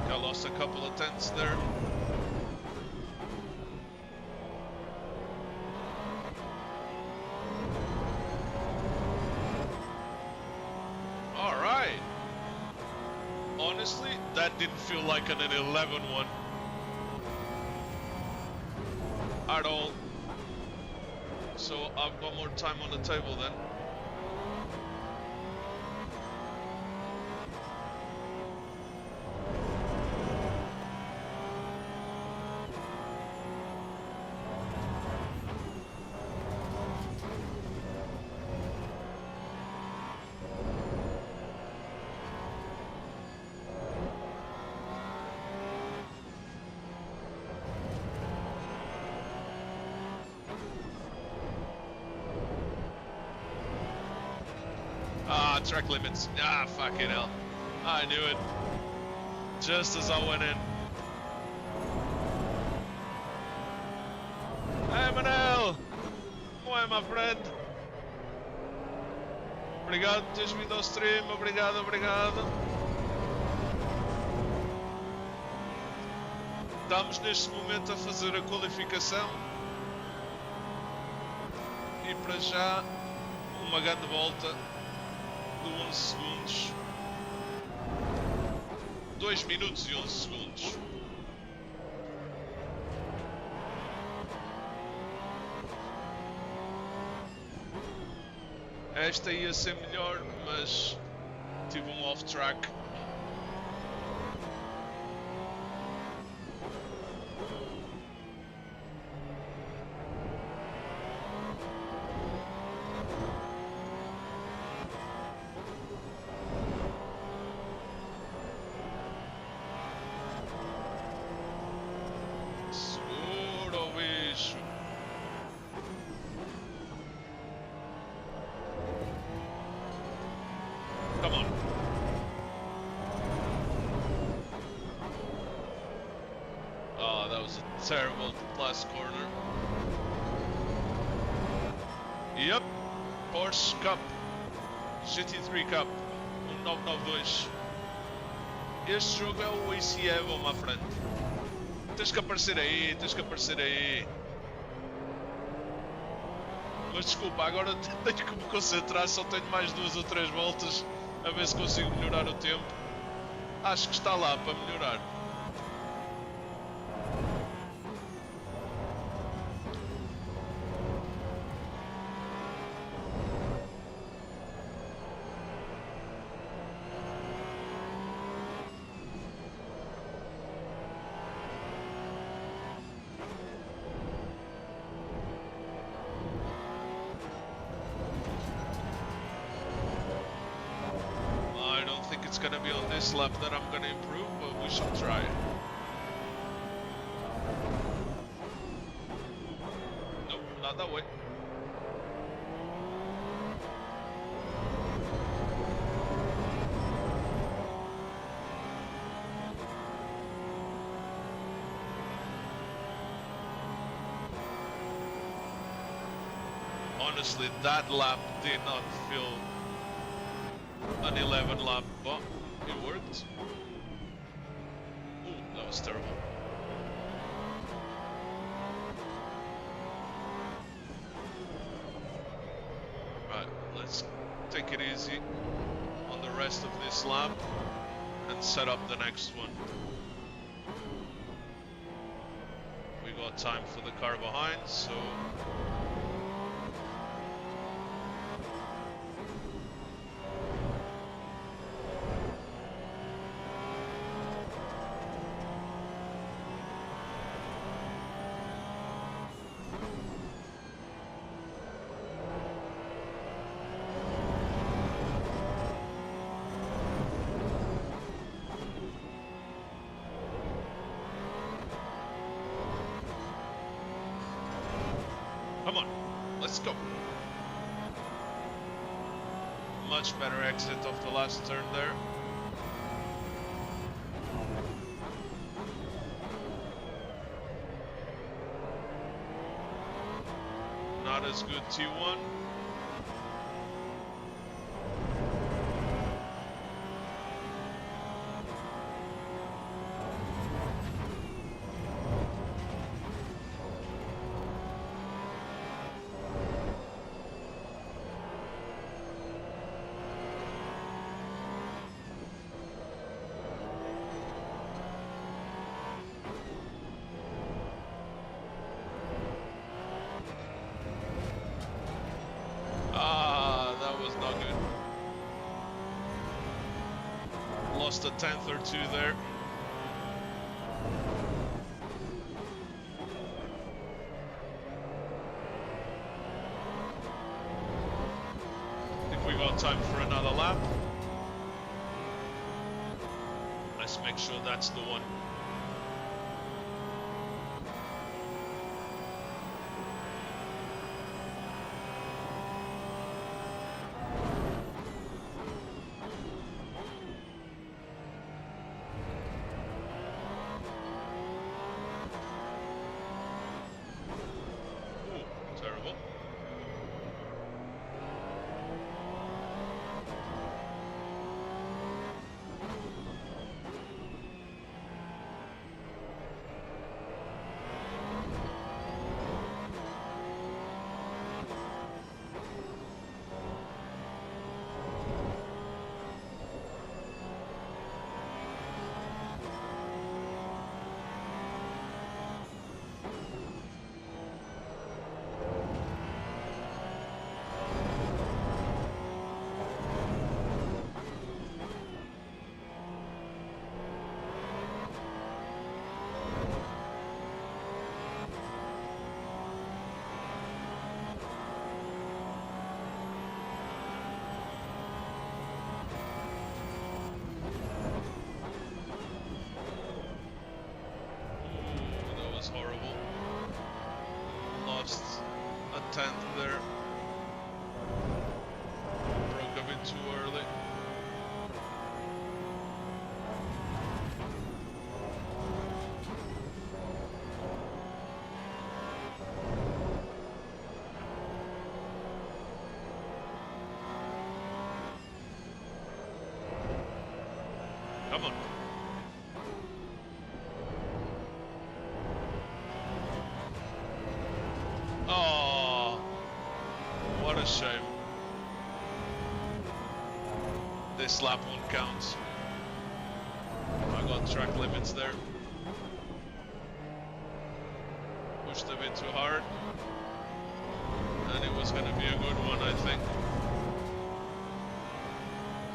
I lost a couple of tenths there. Alright. Honestly, that didn't feel like an 11-1 at all. So I've got more time on the table then. Track limits. Ah, fucking hell. I knew it. Just as I went in. Hey, Manel! Como é, my friend? Obrigado por teres vindo ao stream. Obrigado, obrigado. Estamos neste momento a fazer a qualificação. E para já, uma grande volta. De 11 segundos. 2 minutos e 11 segundos. Esta ia ser melhor, mas tive um off-track. Terrible last corner. Yep, Porsche Cup, GT3 Cup, 1992. Este jogo é o AC Evo, my friend. Tens que aparecer aí, tens que aparecer aí. Mas desculpa, agora tenho que me concentrar, só tenho mais 2 ou 3 voltas a ver se consigo melhorar o tempo. Acho que está lá para melhorar. It's gonna be on this lap that I'm gonna improve, but we shall try. Nope, not that way. Honestly, that lap did not feel an 11 lap, but it worked. Ooh, that was terrible. Right, let's take it easy on the rest of this lap and set up the next one. We got time for the car behind, so come on, let's go. Much better exit of the last turn there. Not as good T1. Lost a 10th or 2 there. I think we got time for another lap. Let's make sure that's the one. Terrible. Horrible. Lost a 10th there. Broke a bit too early. Come on. Oh, what a shame. This lap won't count. I got track limits there. Pushed a bit too hard. And it was going to be a good one, I think.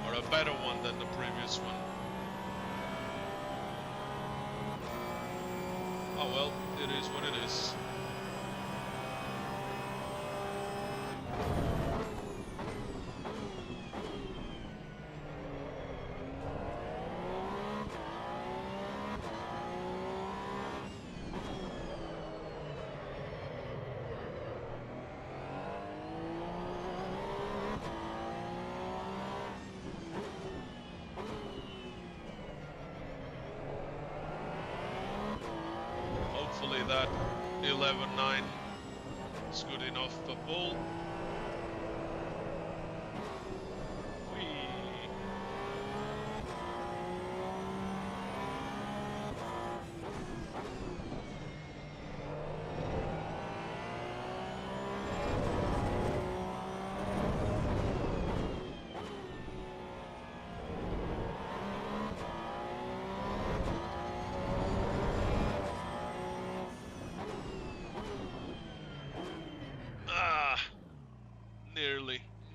Or a better one than the previous one. Oh well, it is what it is. Hopefully that 11.9 is good enough for pole.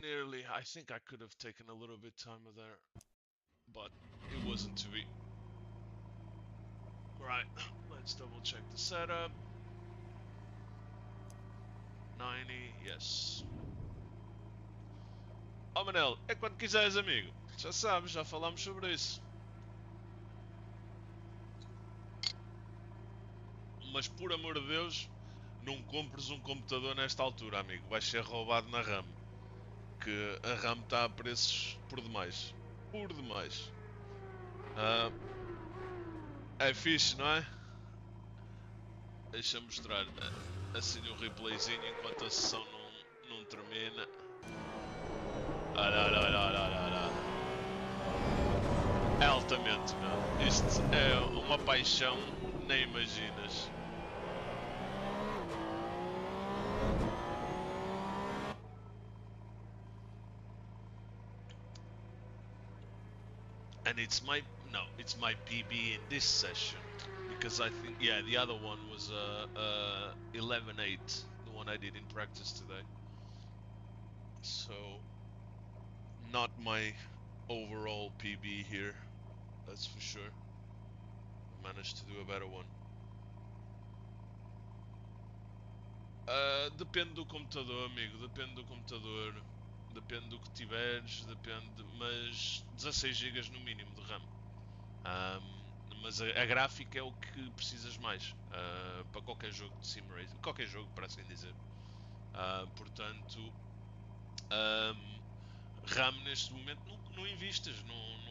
Nearly. I think I could have taken a little bit time there, but it wasn't to be. Right, let's double check the setup. 90, yes. Oh Manel, é quando quiseres, amigo. Já sabes, já falámos sobre isso. Mas por amor de Deus, não compres um computador nesta altura, amigo. Vais ser roubado na RAM. Que a RAM está a preços por demais. Por demais. É fixe, não é? Deixa mostrar assim um replayzinho enquanto a sessão não termina. Olha. É altamente, meu. Isto é uma paixão, nem imaginas. And it's my PB in this session because I think the other one was 11.8, the one I did in practice today. So not my overall PB here, that's for sure. I managed to do a better one. Depende do computador, amigo, depende do computador. Depende do que tiveres, mas 16 GB no mínimo de RAM. Mas a gráfica é o que precisas mais para qualquer jogo de sim racing, qualquer jogo, para assim dizer. Portanto, RAM neste momento não investas,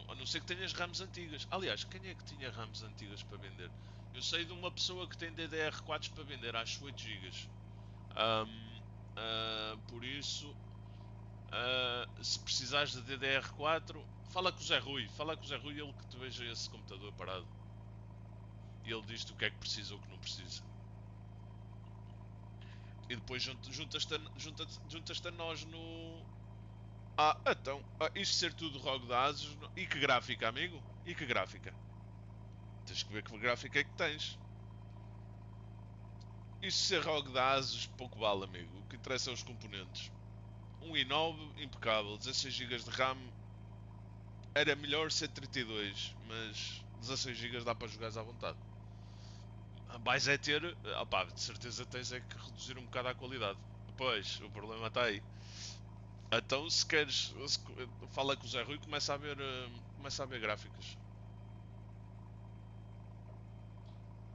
a não ser que tenhas RAMs antigas. Aliás, quem é que tinha RAMs antigas para vender? Eu sei de uma pessoa que tem DDR4 para vender, acho 8 GB. Por isso, se precisares de DDR4, fala com o Zé Rui, ele que te veja esse computador parado. E ele diz-te o que é que precisa ou o que não precisa. E depois juntas-te a nós no... então, isto ser tudo ROG de Asus... E que gráfica, amigo? E que gráfica? Tens que ver que gráfica é que tens. Isto ser ROG de Asus pouco vale, amigo. O que interessa é os componentes. Um i9 impecável, 16 GB de RAM. Era melhor ser 32, mas 16 GB dá para jogares à vontade. Vais é ter, de certeza tens é que reduzir um bocado a qualidade. Pois, o problema está aí. Então, se queres, fala com o Zé Rui e começa a ver gráficas.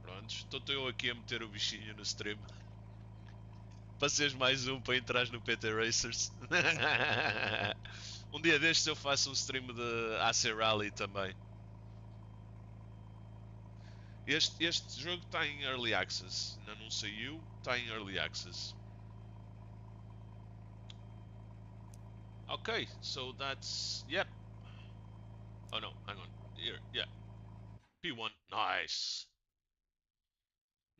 Prontos, estou eu aqui a meter o bichinho no stream. Para seres mais um para entrar no PT Racers. Um dia destes eu faço um stream de AC Rally também. Este jogo está em Early Access. Ainda não saiu, está em Early Access. Okay, so that's... Yep. Oh no, hang on. Here, yeah. P1. Nice.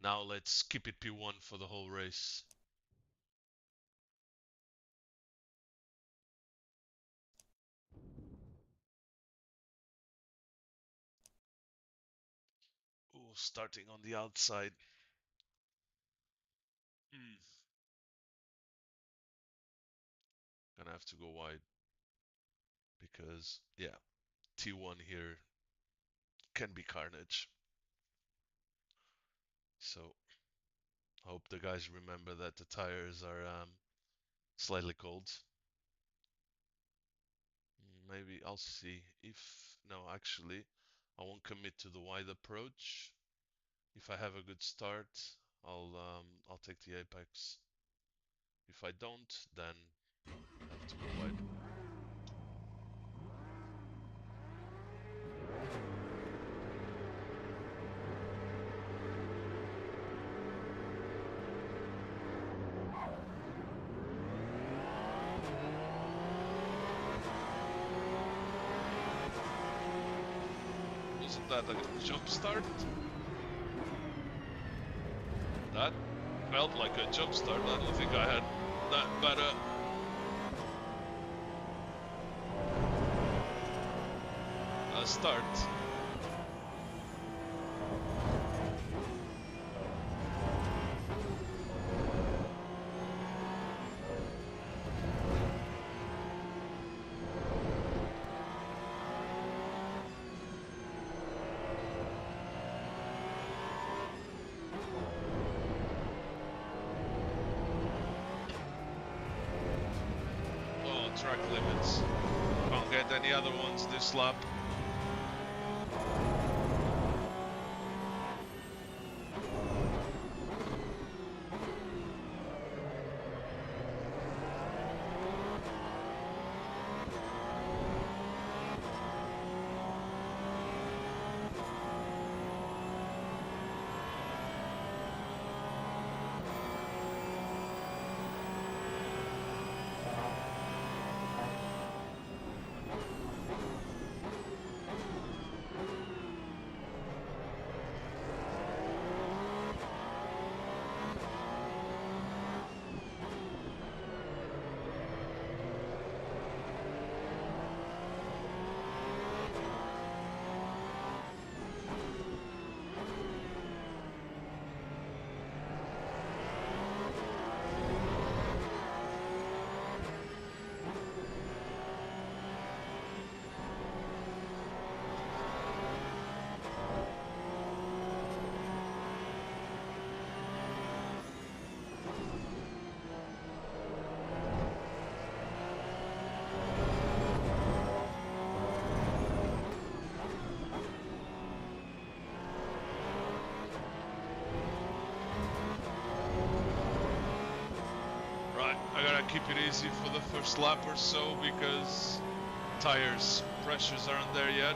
Now let's keep it P1 for the whole race. Ooh, starting on the outside. Gonna have to go wide because, yeah, T1 here can be carnage. So, hope the guys remember that the tires are slightly cold. Maybe I'll see if... No, actually, I won't commit to the wide approach. If I have a good start, I'll take the apex. If I don't, then I have to go wide. Wasn't that a jump start? That felt like a jump start. I don't think I had that better. A start. Track limits. Can't get any other ones this lap. I gotta keep it easy for the first lap or so because tires pressures aren't there yet.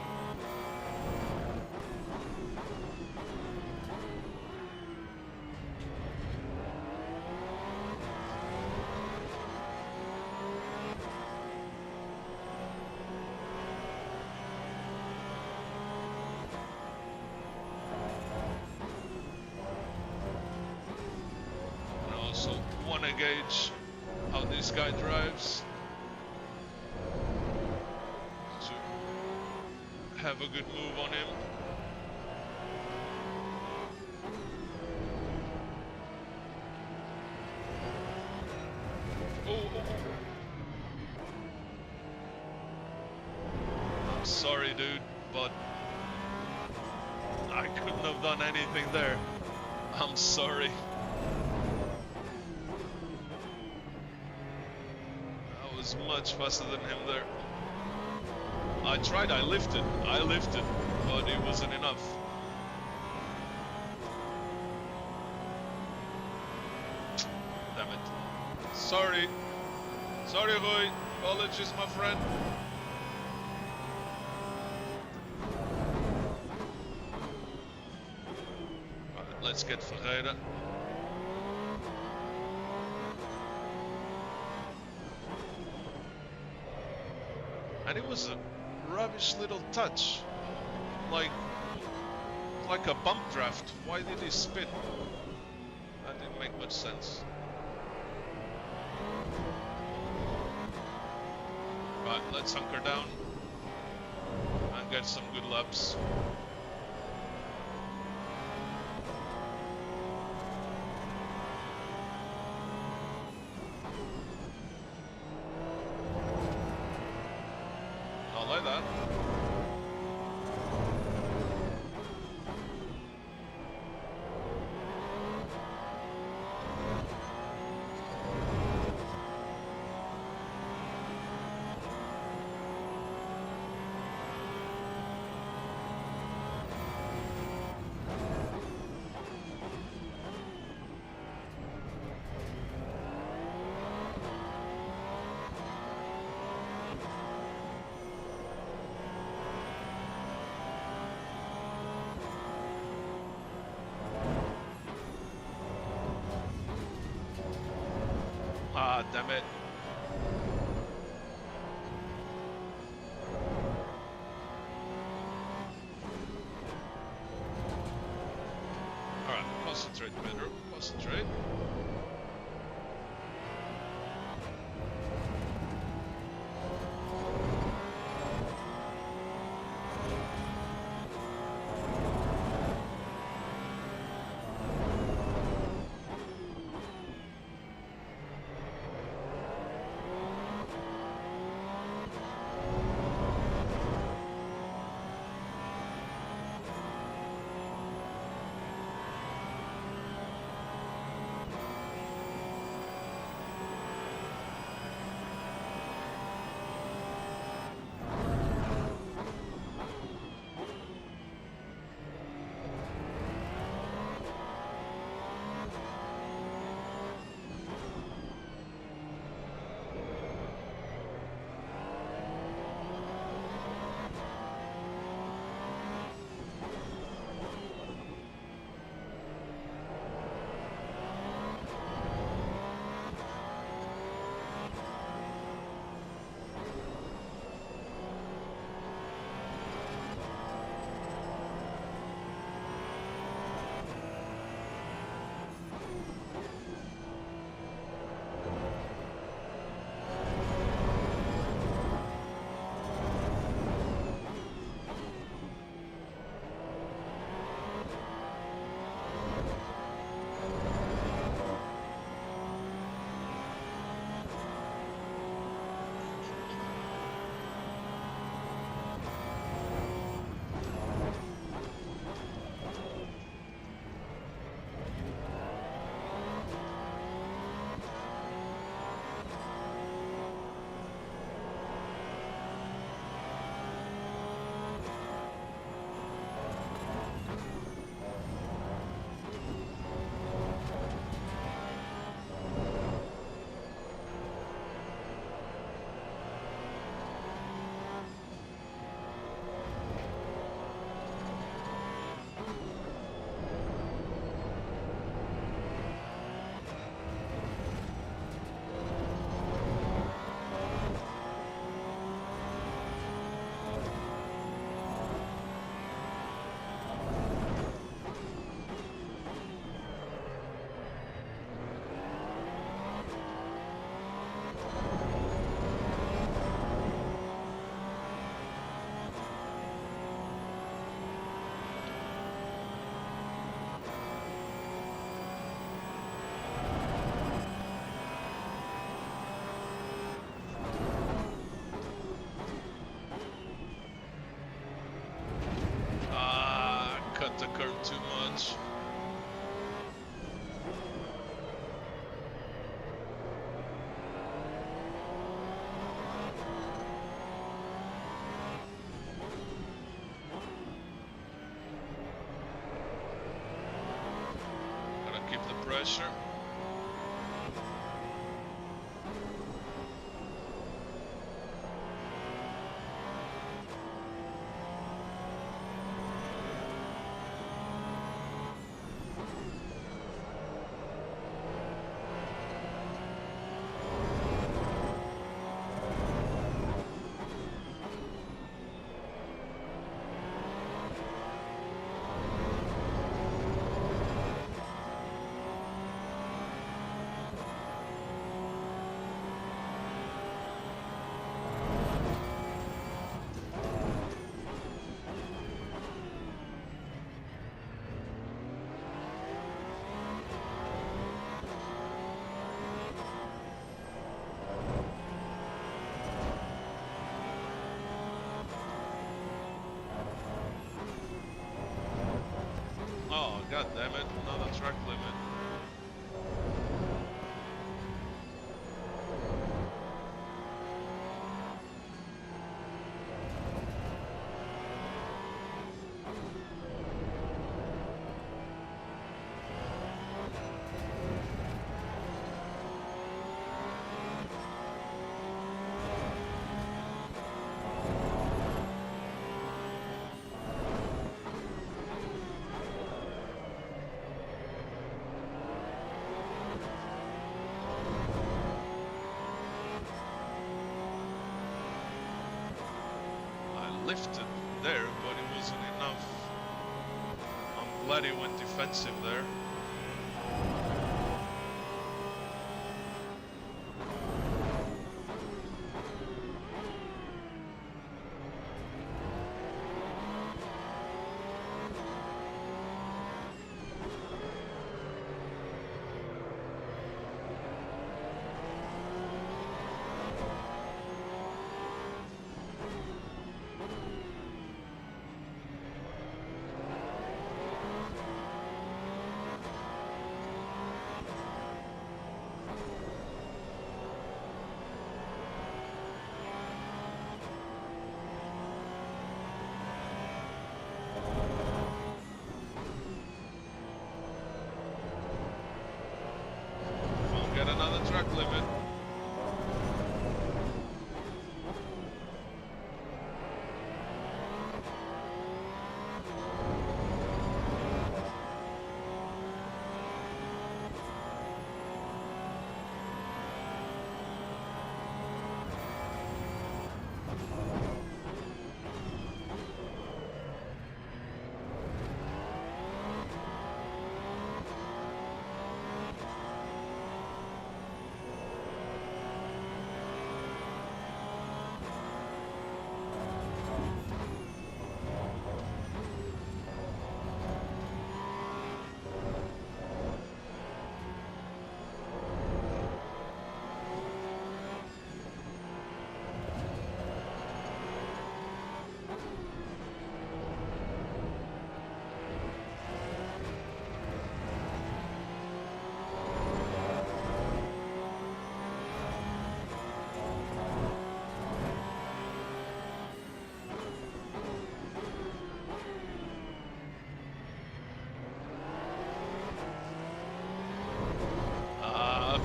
And I also wanna gauge how this guy drives to have a good move on him. I'm sorry, dude, but I couldn't have done anything there. I'm sorry. I was much faster than him there. I tried, I lifted, but it wasn't enough. Damn it. Sorry. Sorry, Rui. Apologies, my friend. Alright, let's get Ferreira. And it was a rubbish little touch. Like, like a bump draft. Why did he spin? That didn't make much sense. Right, let's hunker down and get some good laps. Not like that. Ah, damn it. Alright, concentrate, Pedro. Concentrate. Cut the curve too much. Gotta keep the pressure. God damn it, another track limit. Lifted there, but it wasn't enough. I'm glad he went defensive there. Get another track limit.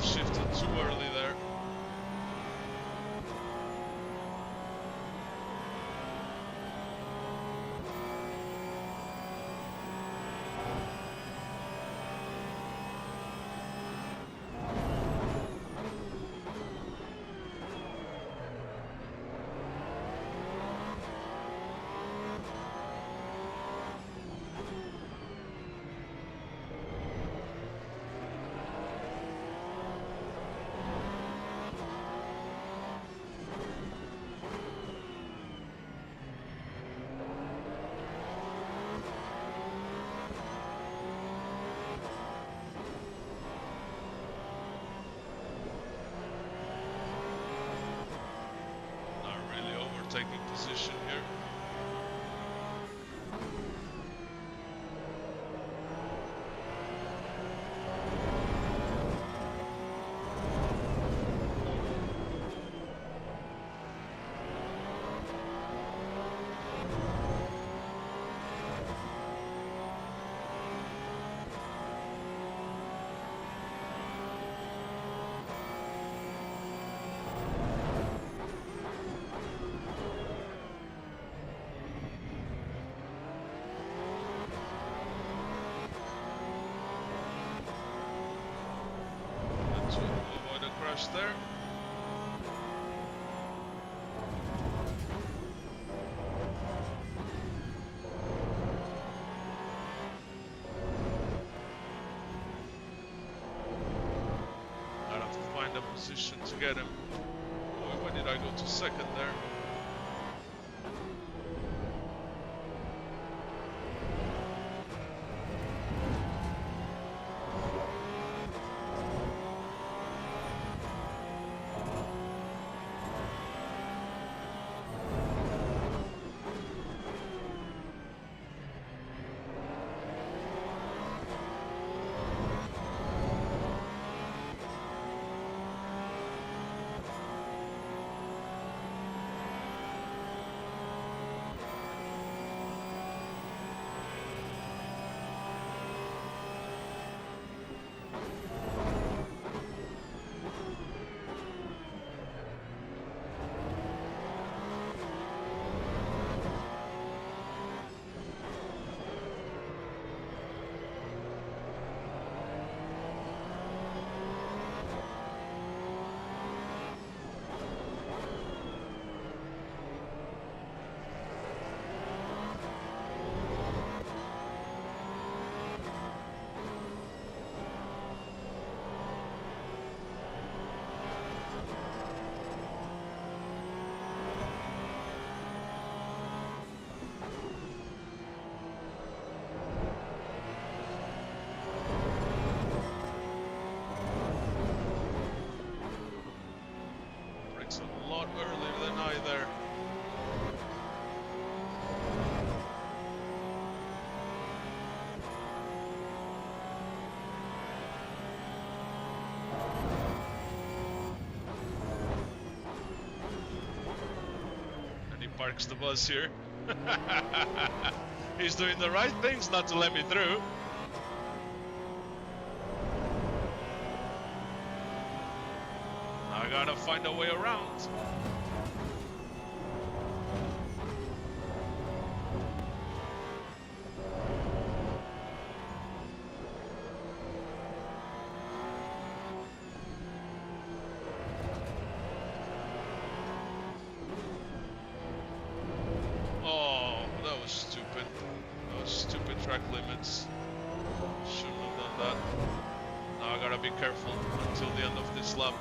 Shifted too early there. Taking position here. There. I'd have to find a position to get him. Oh, where did I go to second there? parks the bus here. He's doing the right things not to let me through. I gotta find a way around. Oh, that was stupid. Those stupid track limits. Shouldn't have done that. Now I gotta be careful until the end of this lap.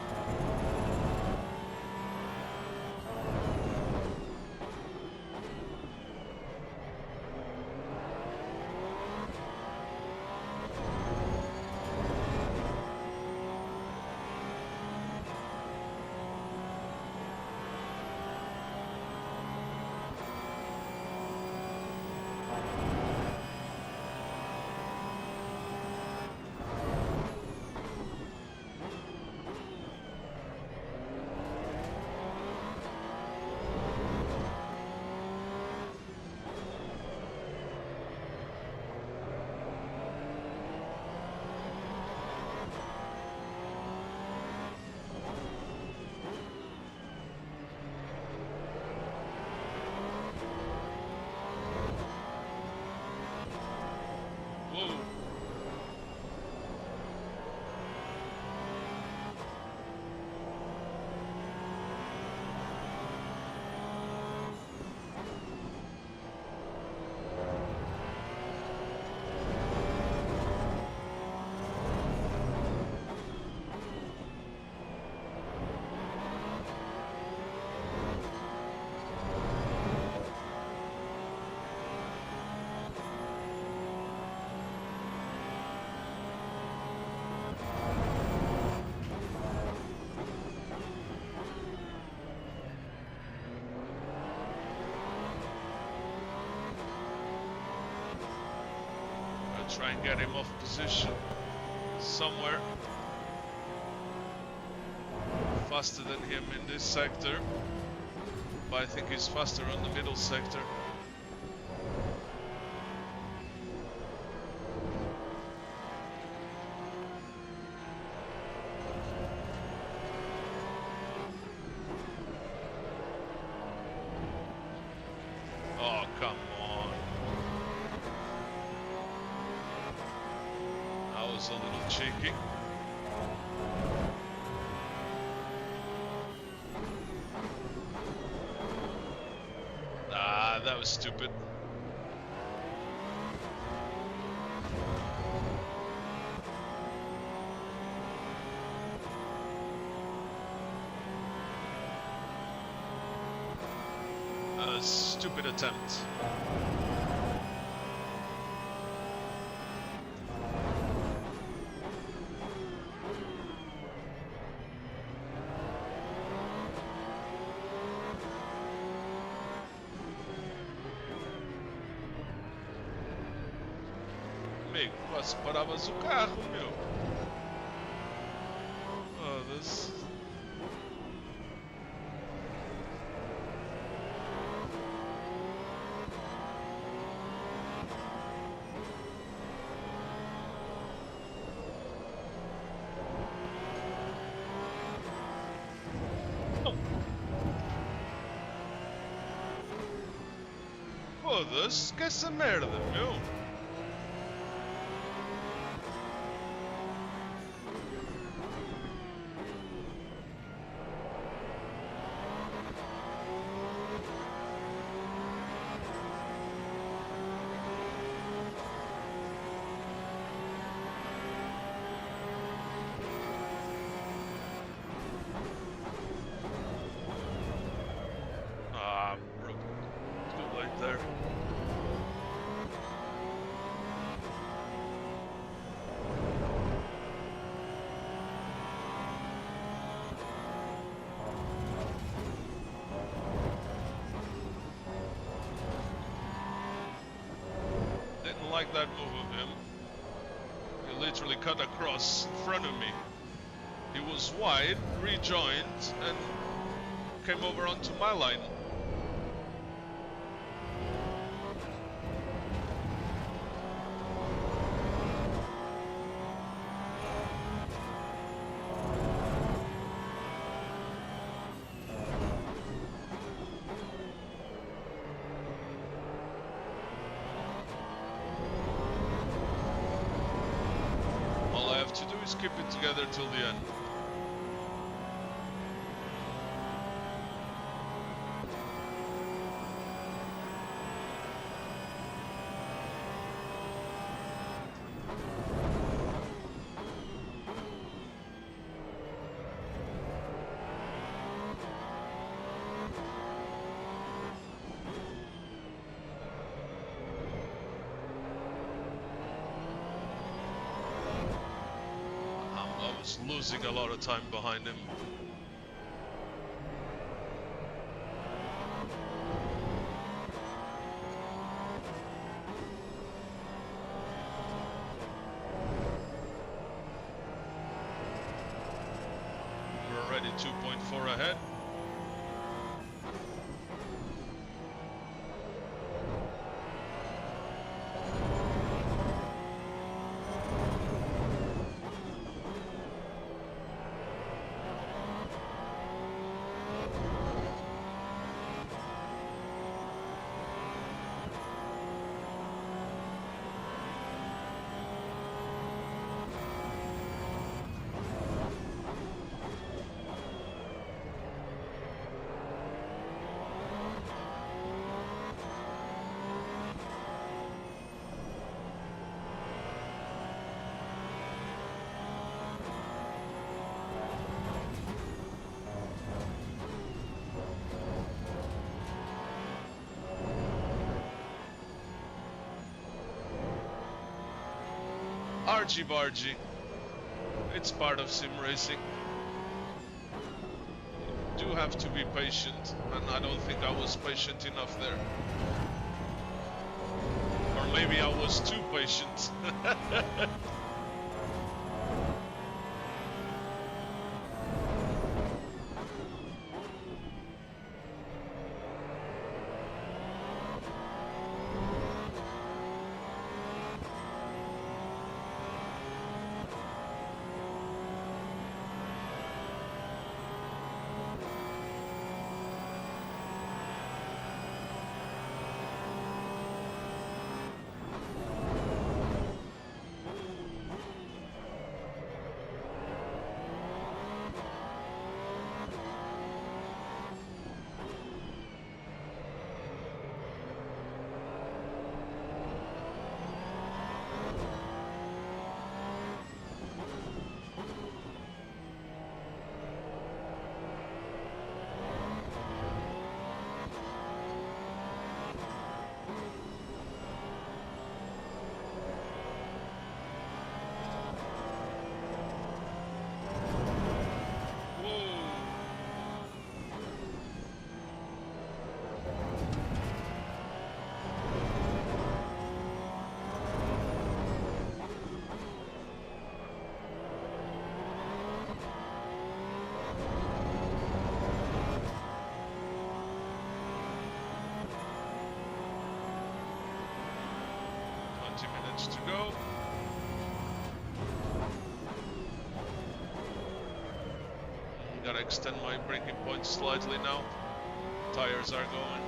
Try and get him off position somewhere. Faster than him in this sector, but I think he's faster on the middle sector. Oh, come on. That was a little cheeky. Ah, that was stupid. A stupid attempt. Amigo, quase paravas o carro, meu. Foda-se. Foda-se, que essa merda, meu. Too late there. Didn't like that move of him. He literally cut across in front of me. He was wide, rejoined, and came over onto my line. Just keep it together till the end. I was losing a lot of time behind him. We're already 2.4 ahead. Argy bargy. It's part of sim racing. You do have to be patient, and I don't think I was patient enough there. Or maybe I was too patient. To go. Gotta extend my braking point slightly now. Tires are going.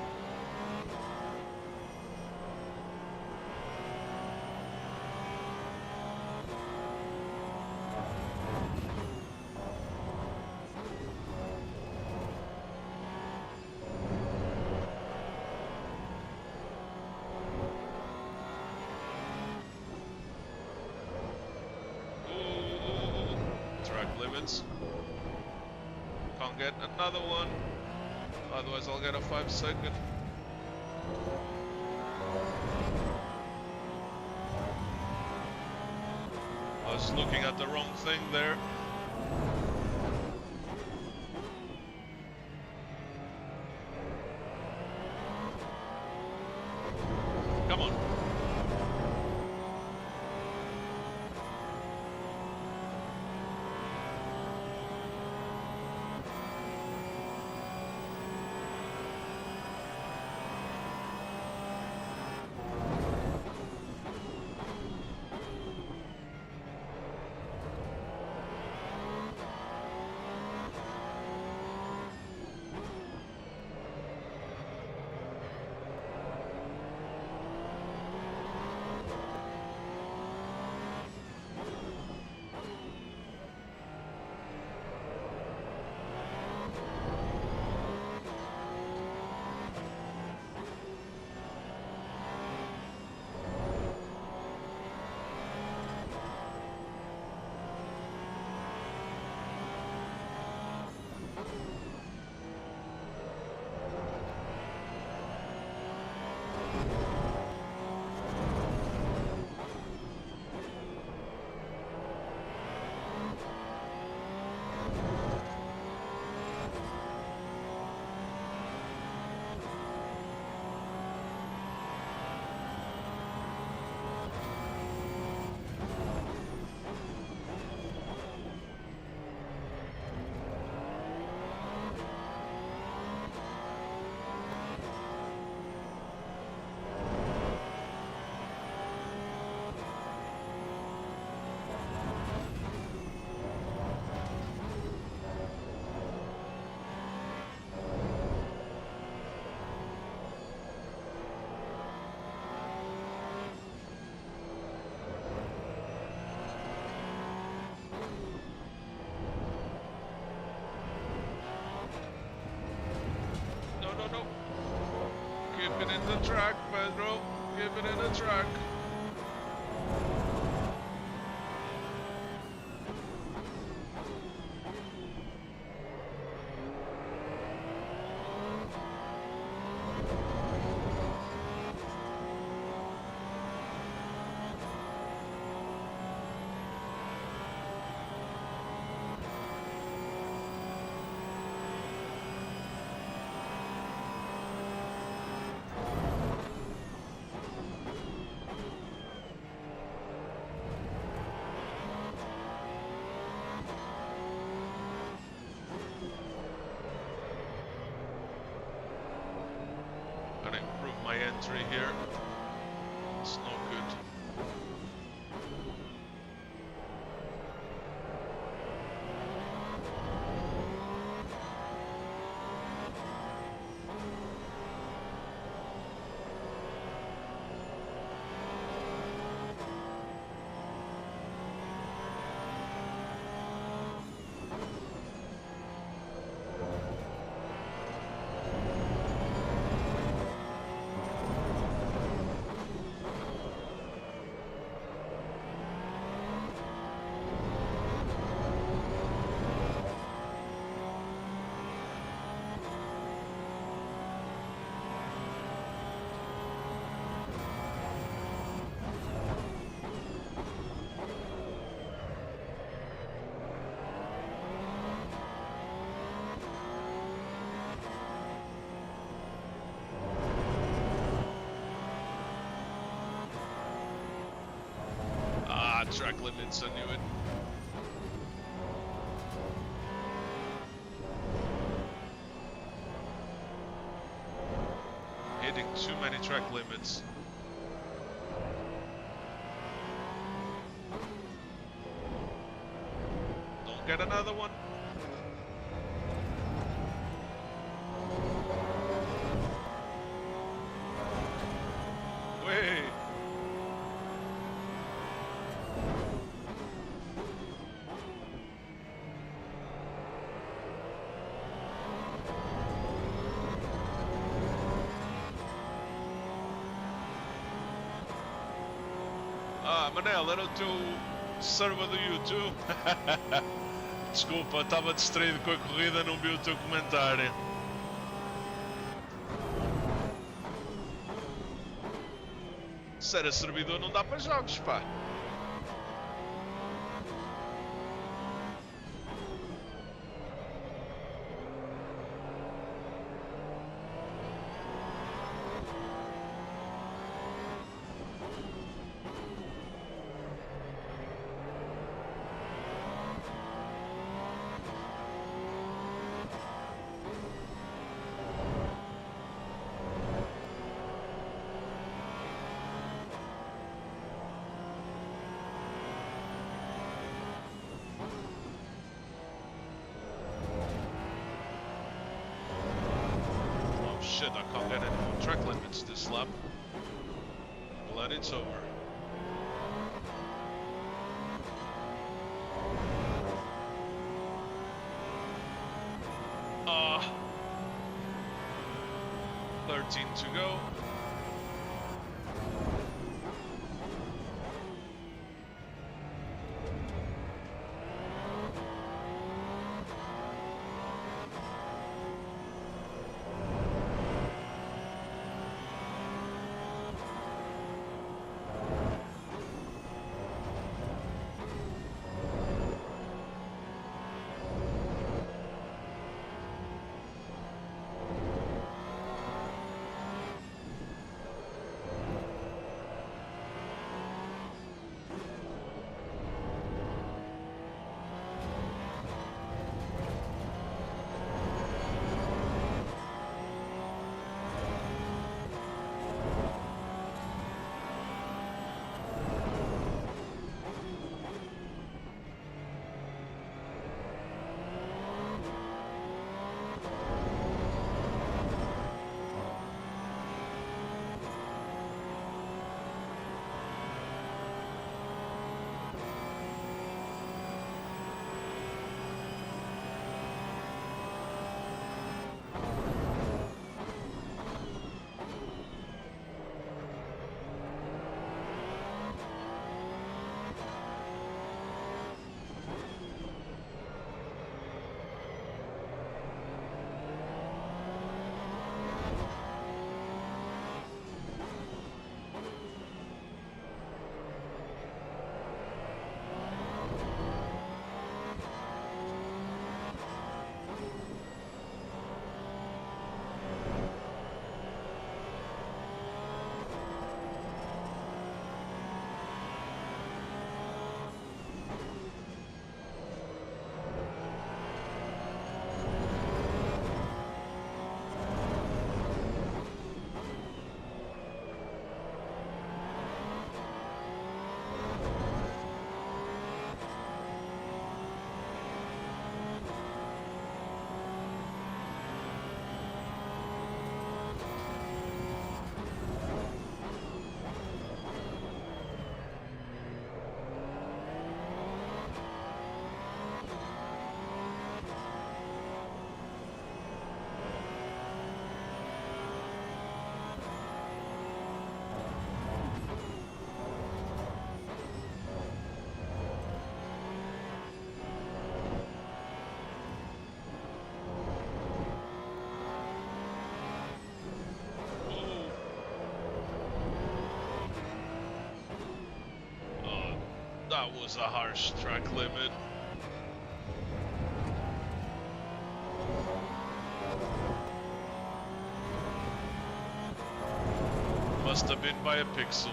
Limits. Can't get another one, otherwise I'll get a 5-second. I was looking at the wrong thing there. Come on. in the track, Pedro. Give it in the track. Gonna improve my entry here. It's no good. Track limits, I knew it. Hitting too many track limits. Don't get another one. Wait. Manel, era o teu server do YouTube. Desculpa, estava distraído com a corrida, não vi o teu comentário. Se era servidor não dá para jogos, pá. Shit, I can't get any more track limits this lap. Glad it's over. Ah, 13 to go. That was a harsh track limit. Must have been by a pixel.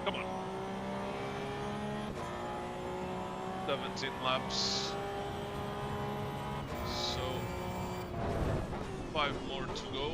Come on. 17 laps. So 5 more to go.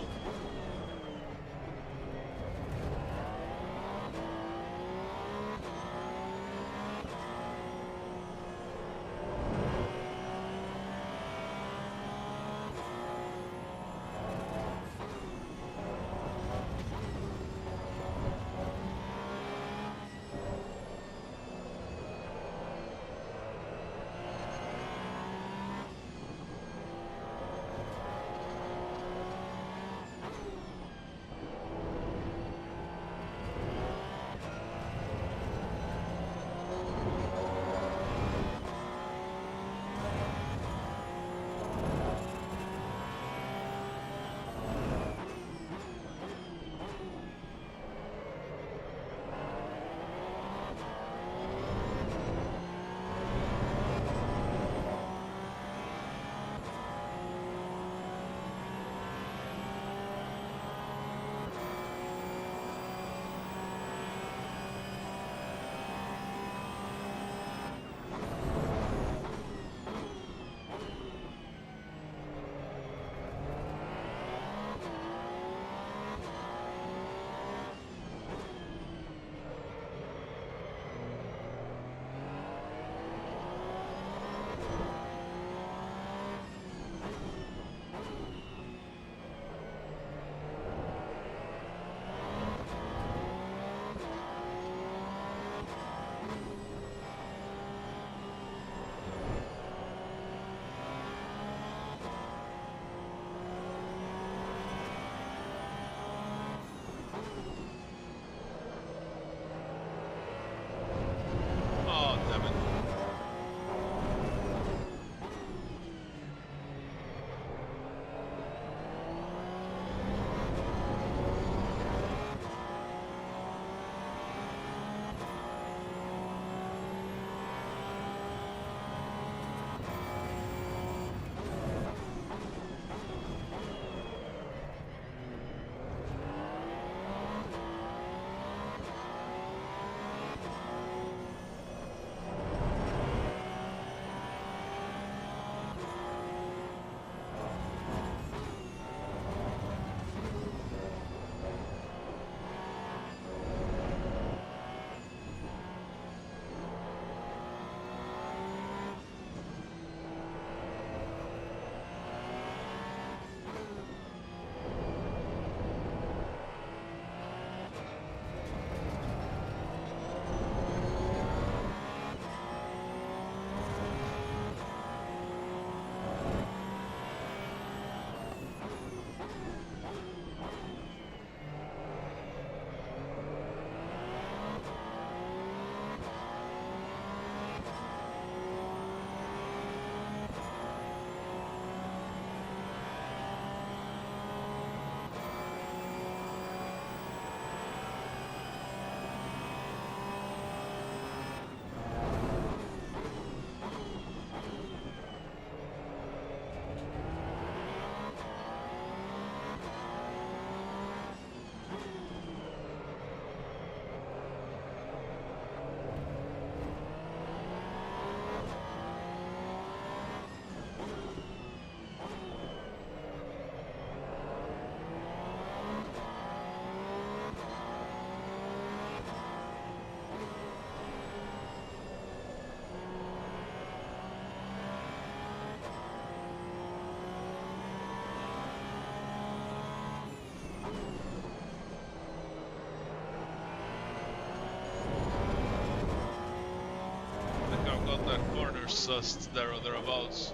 sussed there or thereabouts.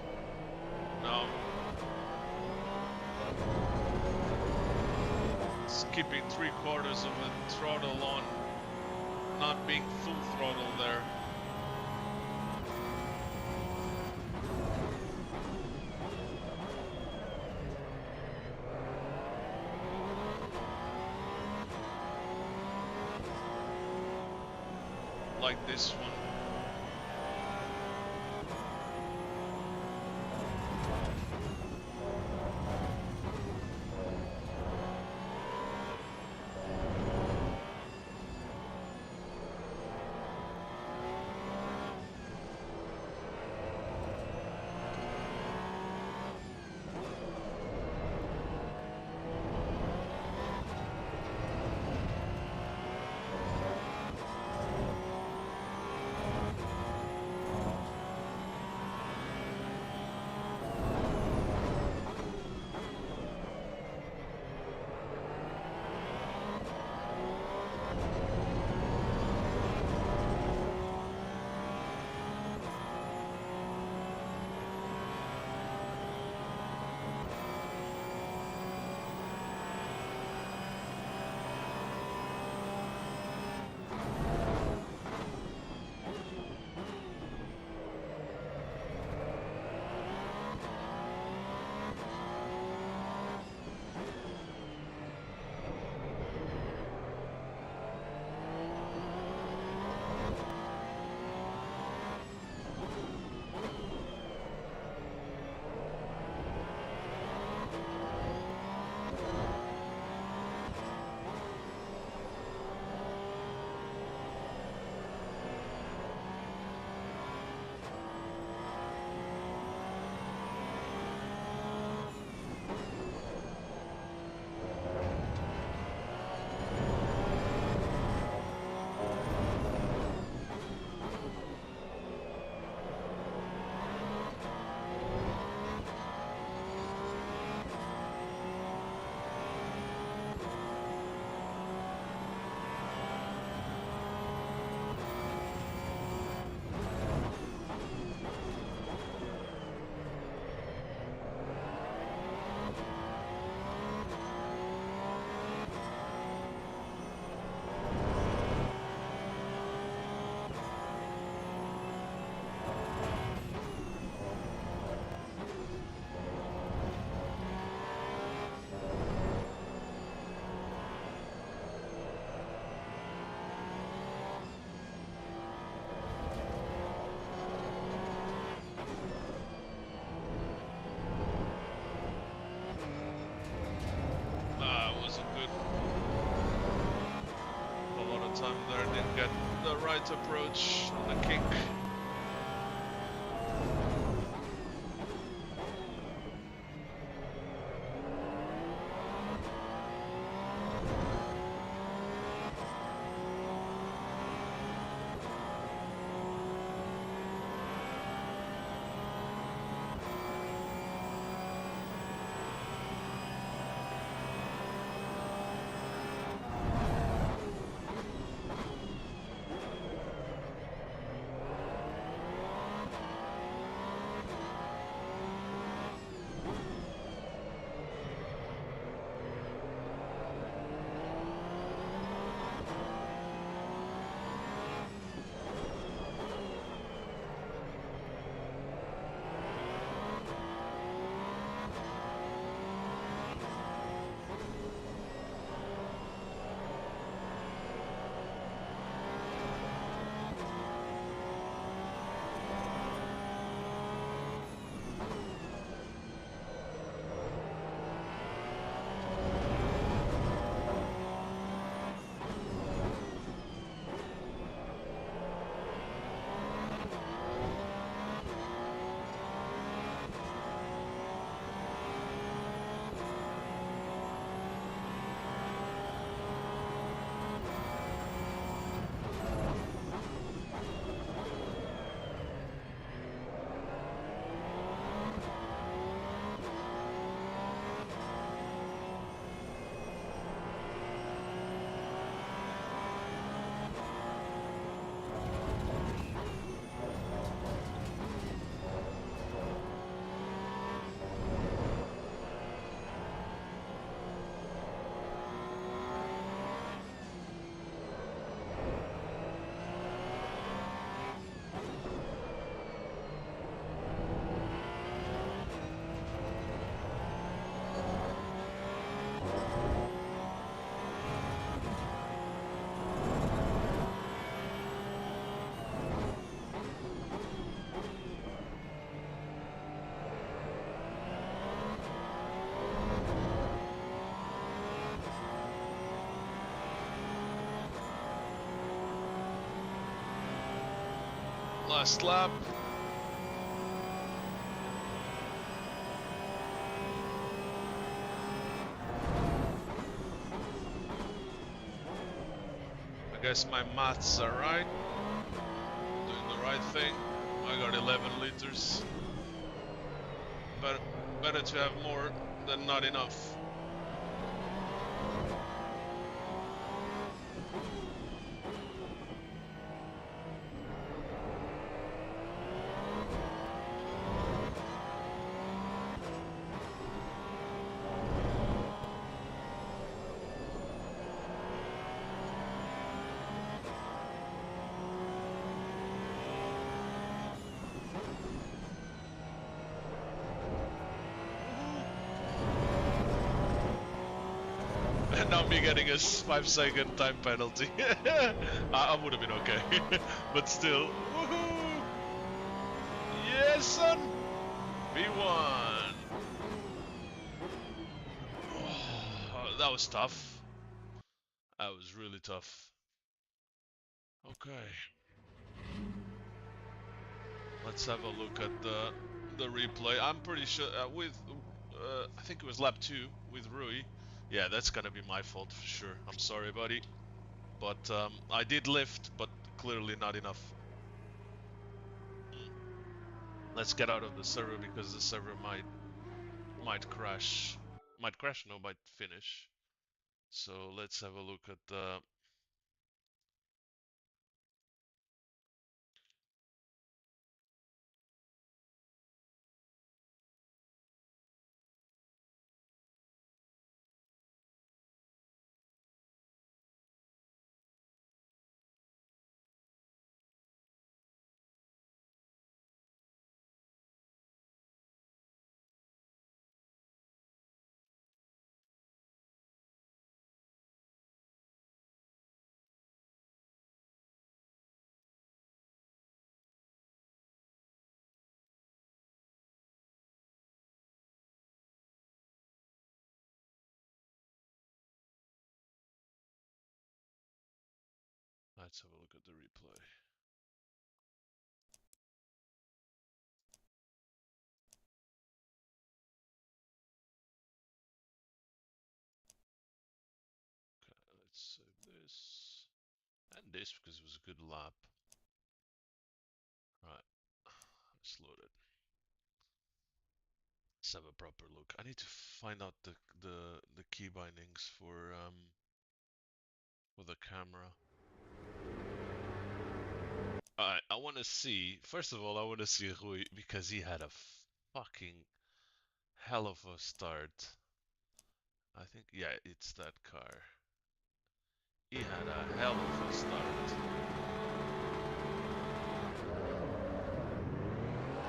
Now, skipping 3/4 of a throttle on, not being full throttle there. Like this one. Time there, didn't get the right approach on the kick. Last lap. I guess my maths are right. Doing the right thing. I got 11 liters. But better to have more than not enough. And now me getting a 5-second time penalty. I would have been okay. But still. Woohoo! Yes, son! V1! Oh, that was tough. That was really tough. Okay. Let's have a look at the replay. I'm pretty sure I think it was lap 2 with Rui. Yeah, that's gonna be my fault for sure. I'm sorry, buddy. But I did lift, but clearly not enough. Let's get out of the server because the server might crash. Might crash, no, might finish. So let's have a look at the. Let's have a look at the replay. Okay, let's save this and this because it was a good lap. Right, let's load it. Let's have a proper look. I need to find out the key bindings for the camera. I want to see. First of all, I want to see Rui because he had a fucking hell of a start. I think, yeah, it's that car. He had a hell of a start.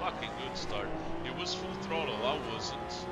Fucking good start. He was full throttle, I wasn't.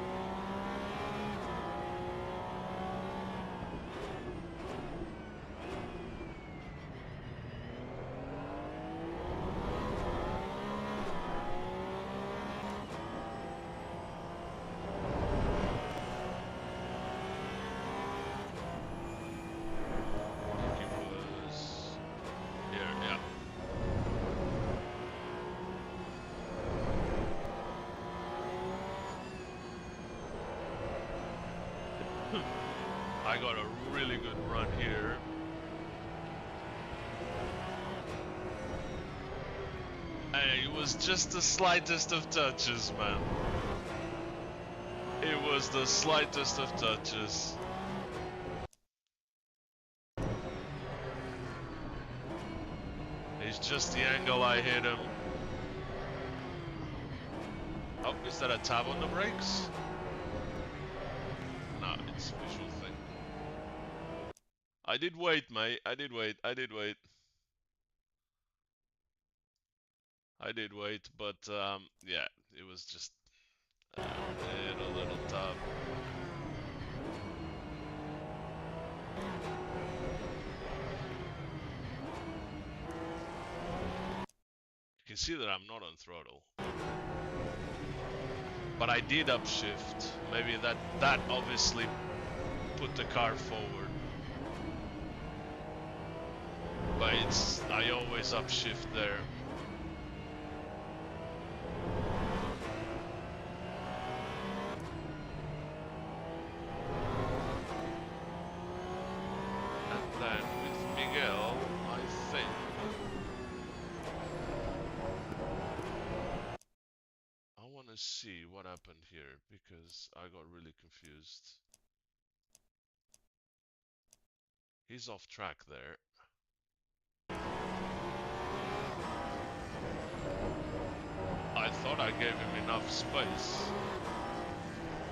I got a really good run here. Hey, it was just the slightest of touches, man. It was the slightest of touches. It's just the angle I hit him. Oh, is that a tab on the brakes? No, it's a visual thing. I did wait, mate. I did wait. I did wait. I did wait, but yeah, it was just a little tough. You can see that I'm not on throttle. But I did upshift. Maybe that obviously put the car forward. But I always upshift there. see what happened here because I got really confused. He's off track there. I thought I gave him enough space,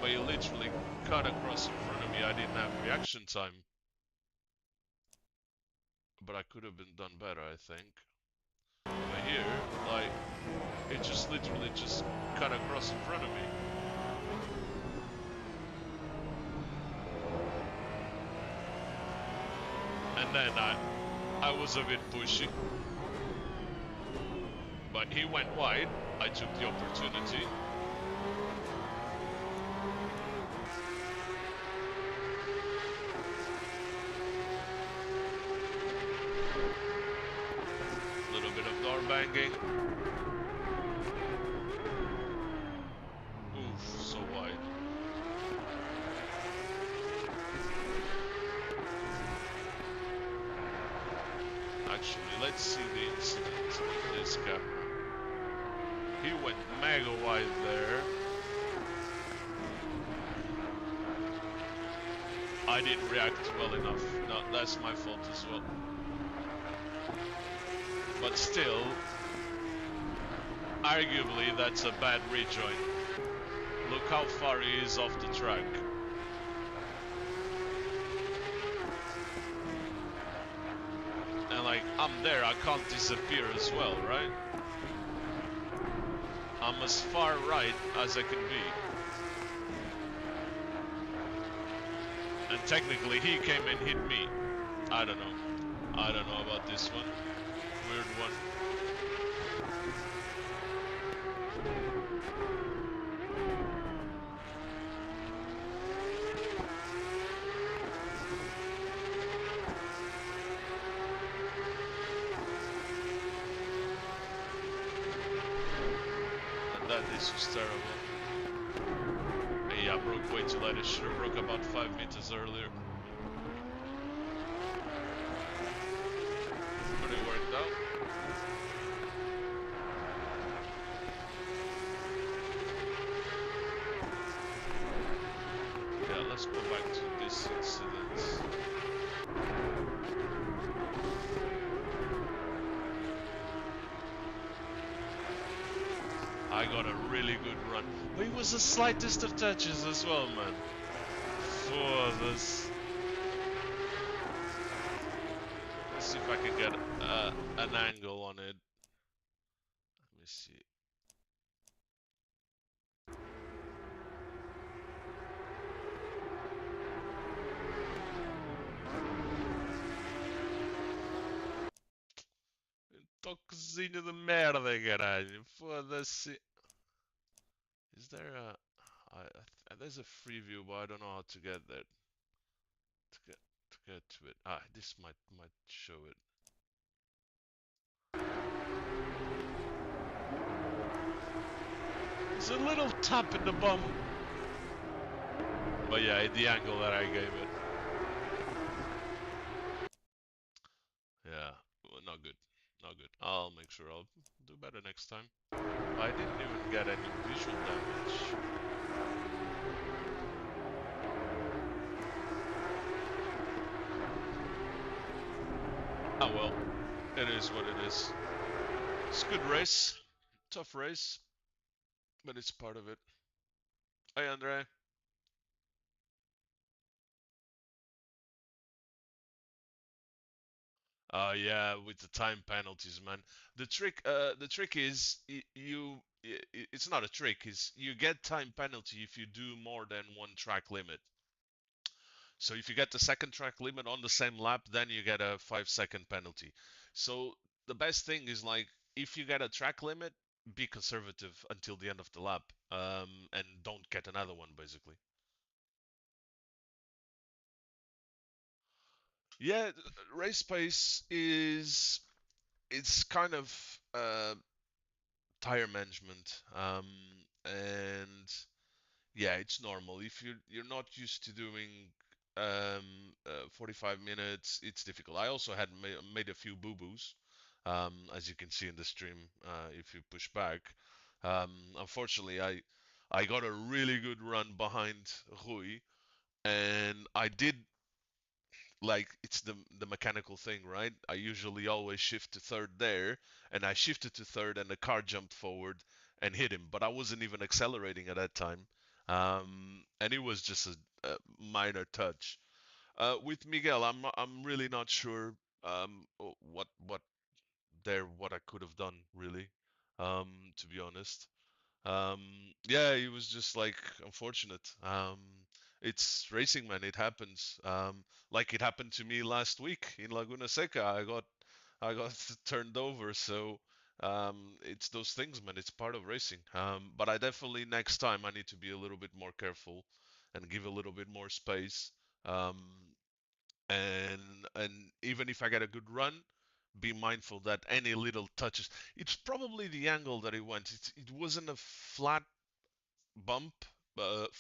but he literally cut across in front of me. I didn't have reaction time, but I could have been done better, I think. But here, like, it just literally just cut across in front of me. And then I was a bit pushy. But he went wide. I took the opportunity. A little bit of door banging. Oof, so wide. Actually, let's see the incident in this camera. He went mega wide there. I didn't react well enough. No, that's my fault as well. But still, arguably that's a bad rejoin. Look how far he is off the track. And like, I'm there, I can't disappear as well, right? I'm as far right as I can be. And technically he came and hit me. I don't know. I don't know about this one. Weird one. And that this was terrible. Yeah, I broke way too late. I should have broke about 5 meters earlier. But it worked out. Yeah, let's go back to this incident. I got a really good run. But it was the slightest of touches as well, man. For this. Let's see if I can get an angle on it. Let me see. Toquezinho de merda, caralho. Foda-se. Is there a... there's a free view, but I don't know how to get there. To get to it. Ah, this might show it. It's a little tap in the bum. But yeah, the angle that I gave it. Yeah, well, not good. Not good. I'll make sure I'll do better next time. I didn't even get any visual damage. Oh well, it is what it is. It's a good race. Tough race. But it's part of it. Hey, Andre. Yeah, with the time penalties, man. The trick is it's not a trick. Is you get time penalty if you do more than one track limit. So if you get the second track limit on the same lap, then you get a 5 second penalty. So the best thing is like if you get a track limit, be conservative until the end of the lap, and don't get another one basically. Yeah, race pace is it's kind of tire management, and yeah, it's normal. If you're not used to doing 45 minutes, it's difficult. I also had made a few boo-boos, as you can see in the stream, if you push back. Unfortunately, I got a really good run behind Rui, and I did like it's the mechanical thing, right? I usually always shift to third there, and I shifted to third, and the car jumped forward and hit him, but I wasn't even accelerating at that time, and it was just a minor touch. With Miguel, I'm really not sure what I could have done really, to be honest. Yeah, it was just like unfortunate. It's racing, man. It happens. Like it happened to me last week in Laguna Seca. I got turned over. So it's those things, man. It's part of racing. But I definitely next time I need to be a little bit more careful and give a little bit more space. Um, and even if I get a good run, be mindful that any little touches. It's probably the angle that it went. It wasn't a flat bump, bump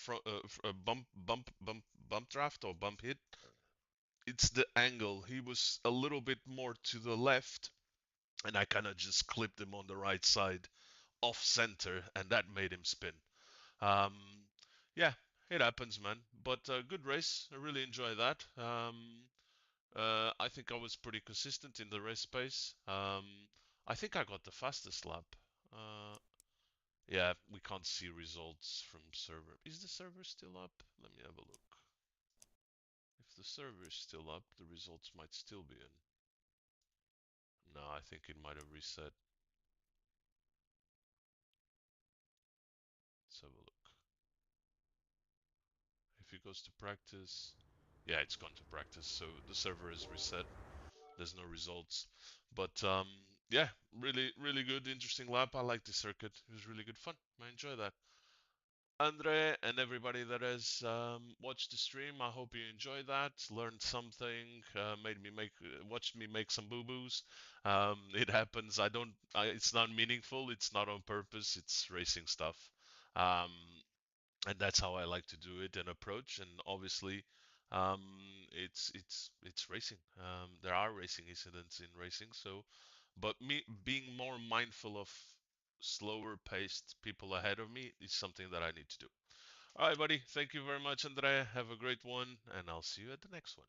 draft or bump hit. It's the angle. He was a little bit more to the left, and I kind of just clipped him on the right side, off center, and that made him spin. Um, yeah, it happens, man. But good race. I really enjoy that. I think I was pretty consistent in the race pace. I think I got the fastest lap. Uh, yeah, we can't see results from server. Is the server still up? Let me have a look. If the server is still up, the results might still be in. No, I think it might have reset. Let's have a look. If it goes to practice, yeah, it's gone to practice, so the server is reset. There's no results. But yeah, really, really good, interesting lap. I like the circuit. It was really good fun. I enjoy that. Andre and everybody that has watched the stream, I hope you enjoyed that, learned something, watched me make some boo-boos. It happens. It's not meaningful. It's not on purpose. It's racing stuff. Um, and that's how I like to do it and approach. And obviously, it's racing. There are racing incidents in racing, so but me being more mindful of slower paced people ahead of me is something that I need to do. All right, buddy. Thank you very much, Andrea. Have a great one, and I'll see you at the next one.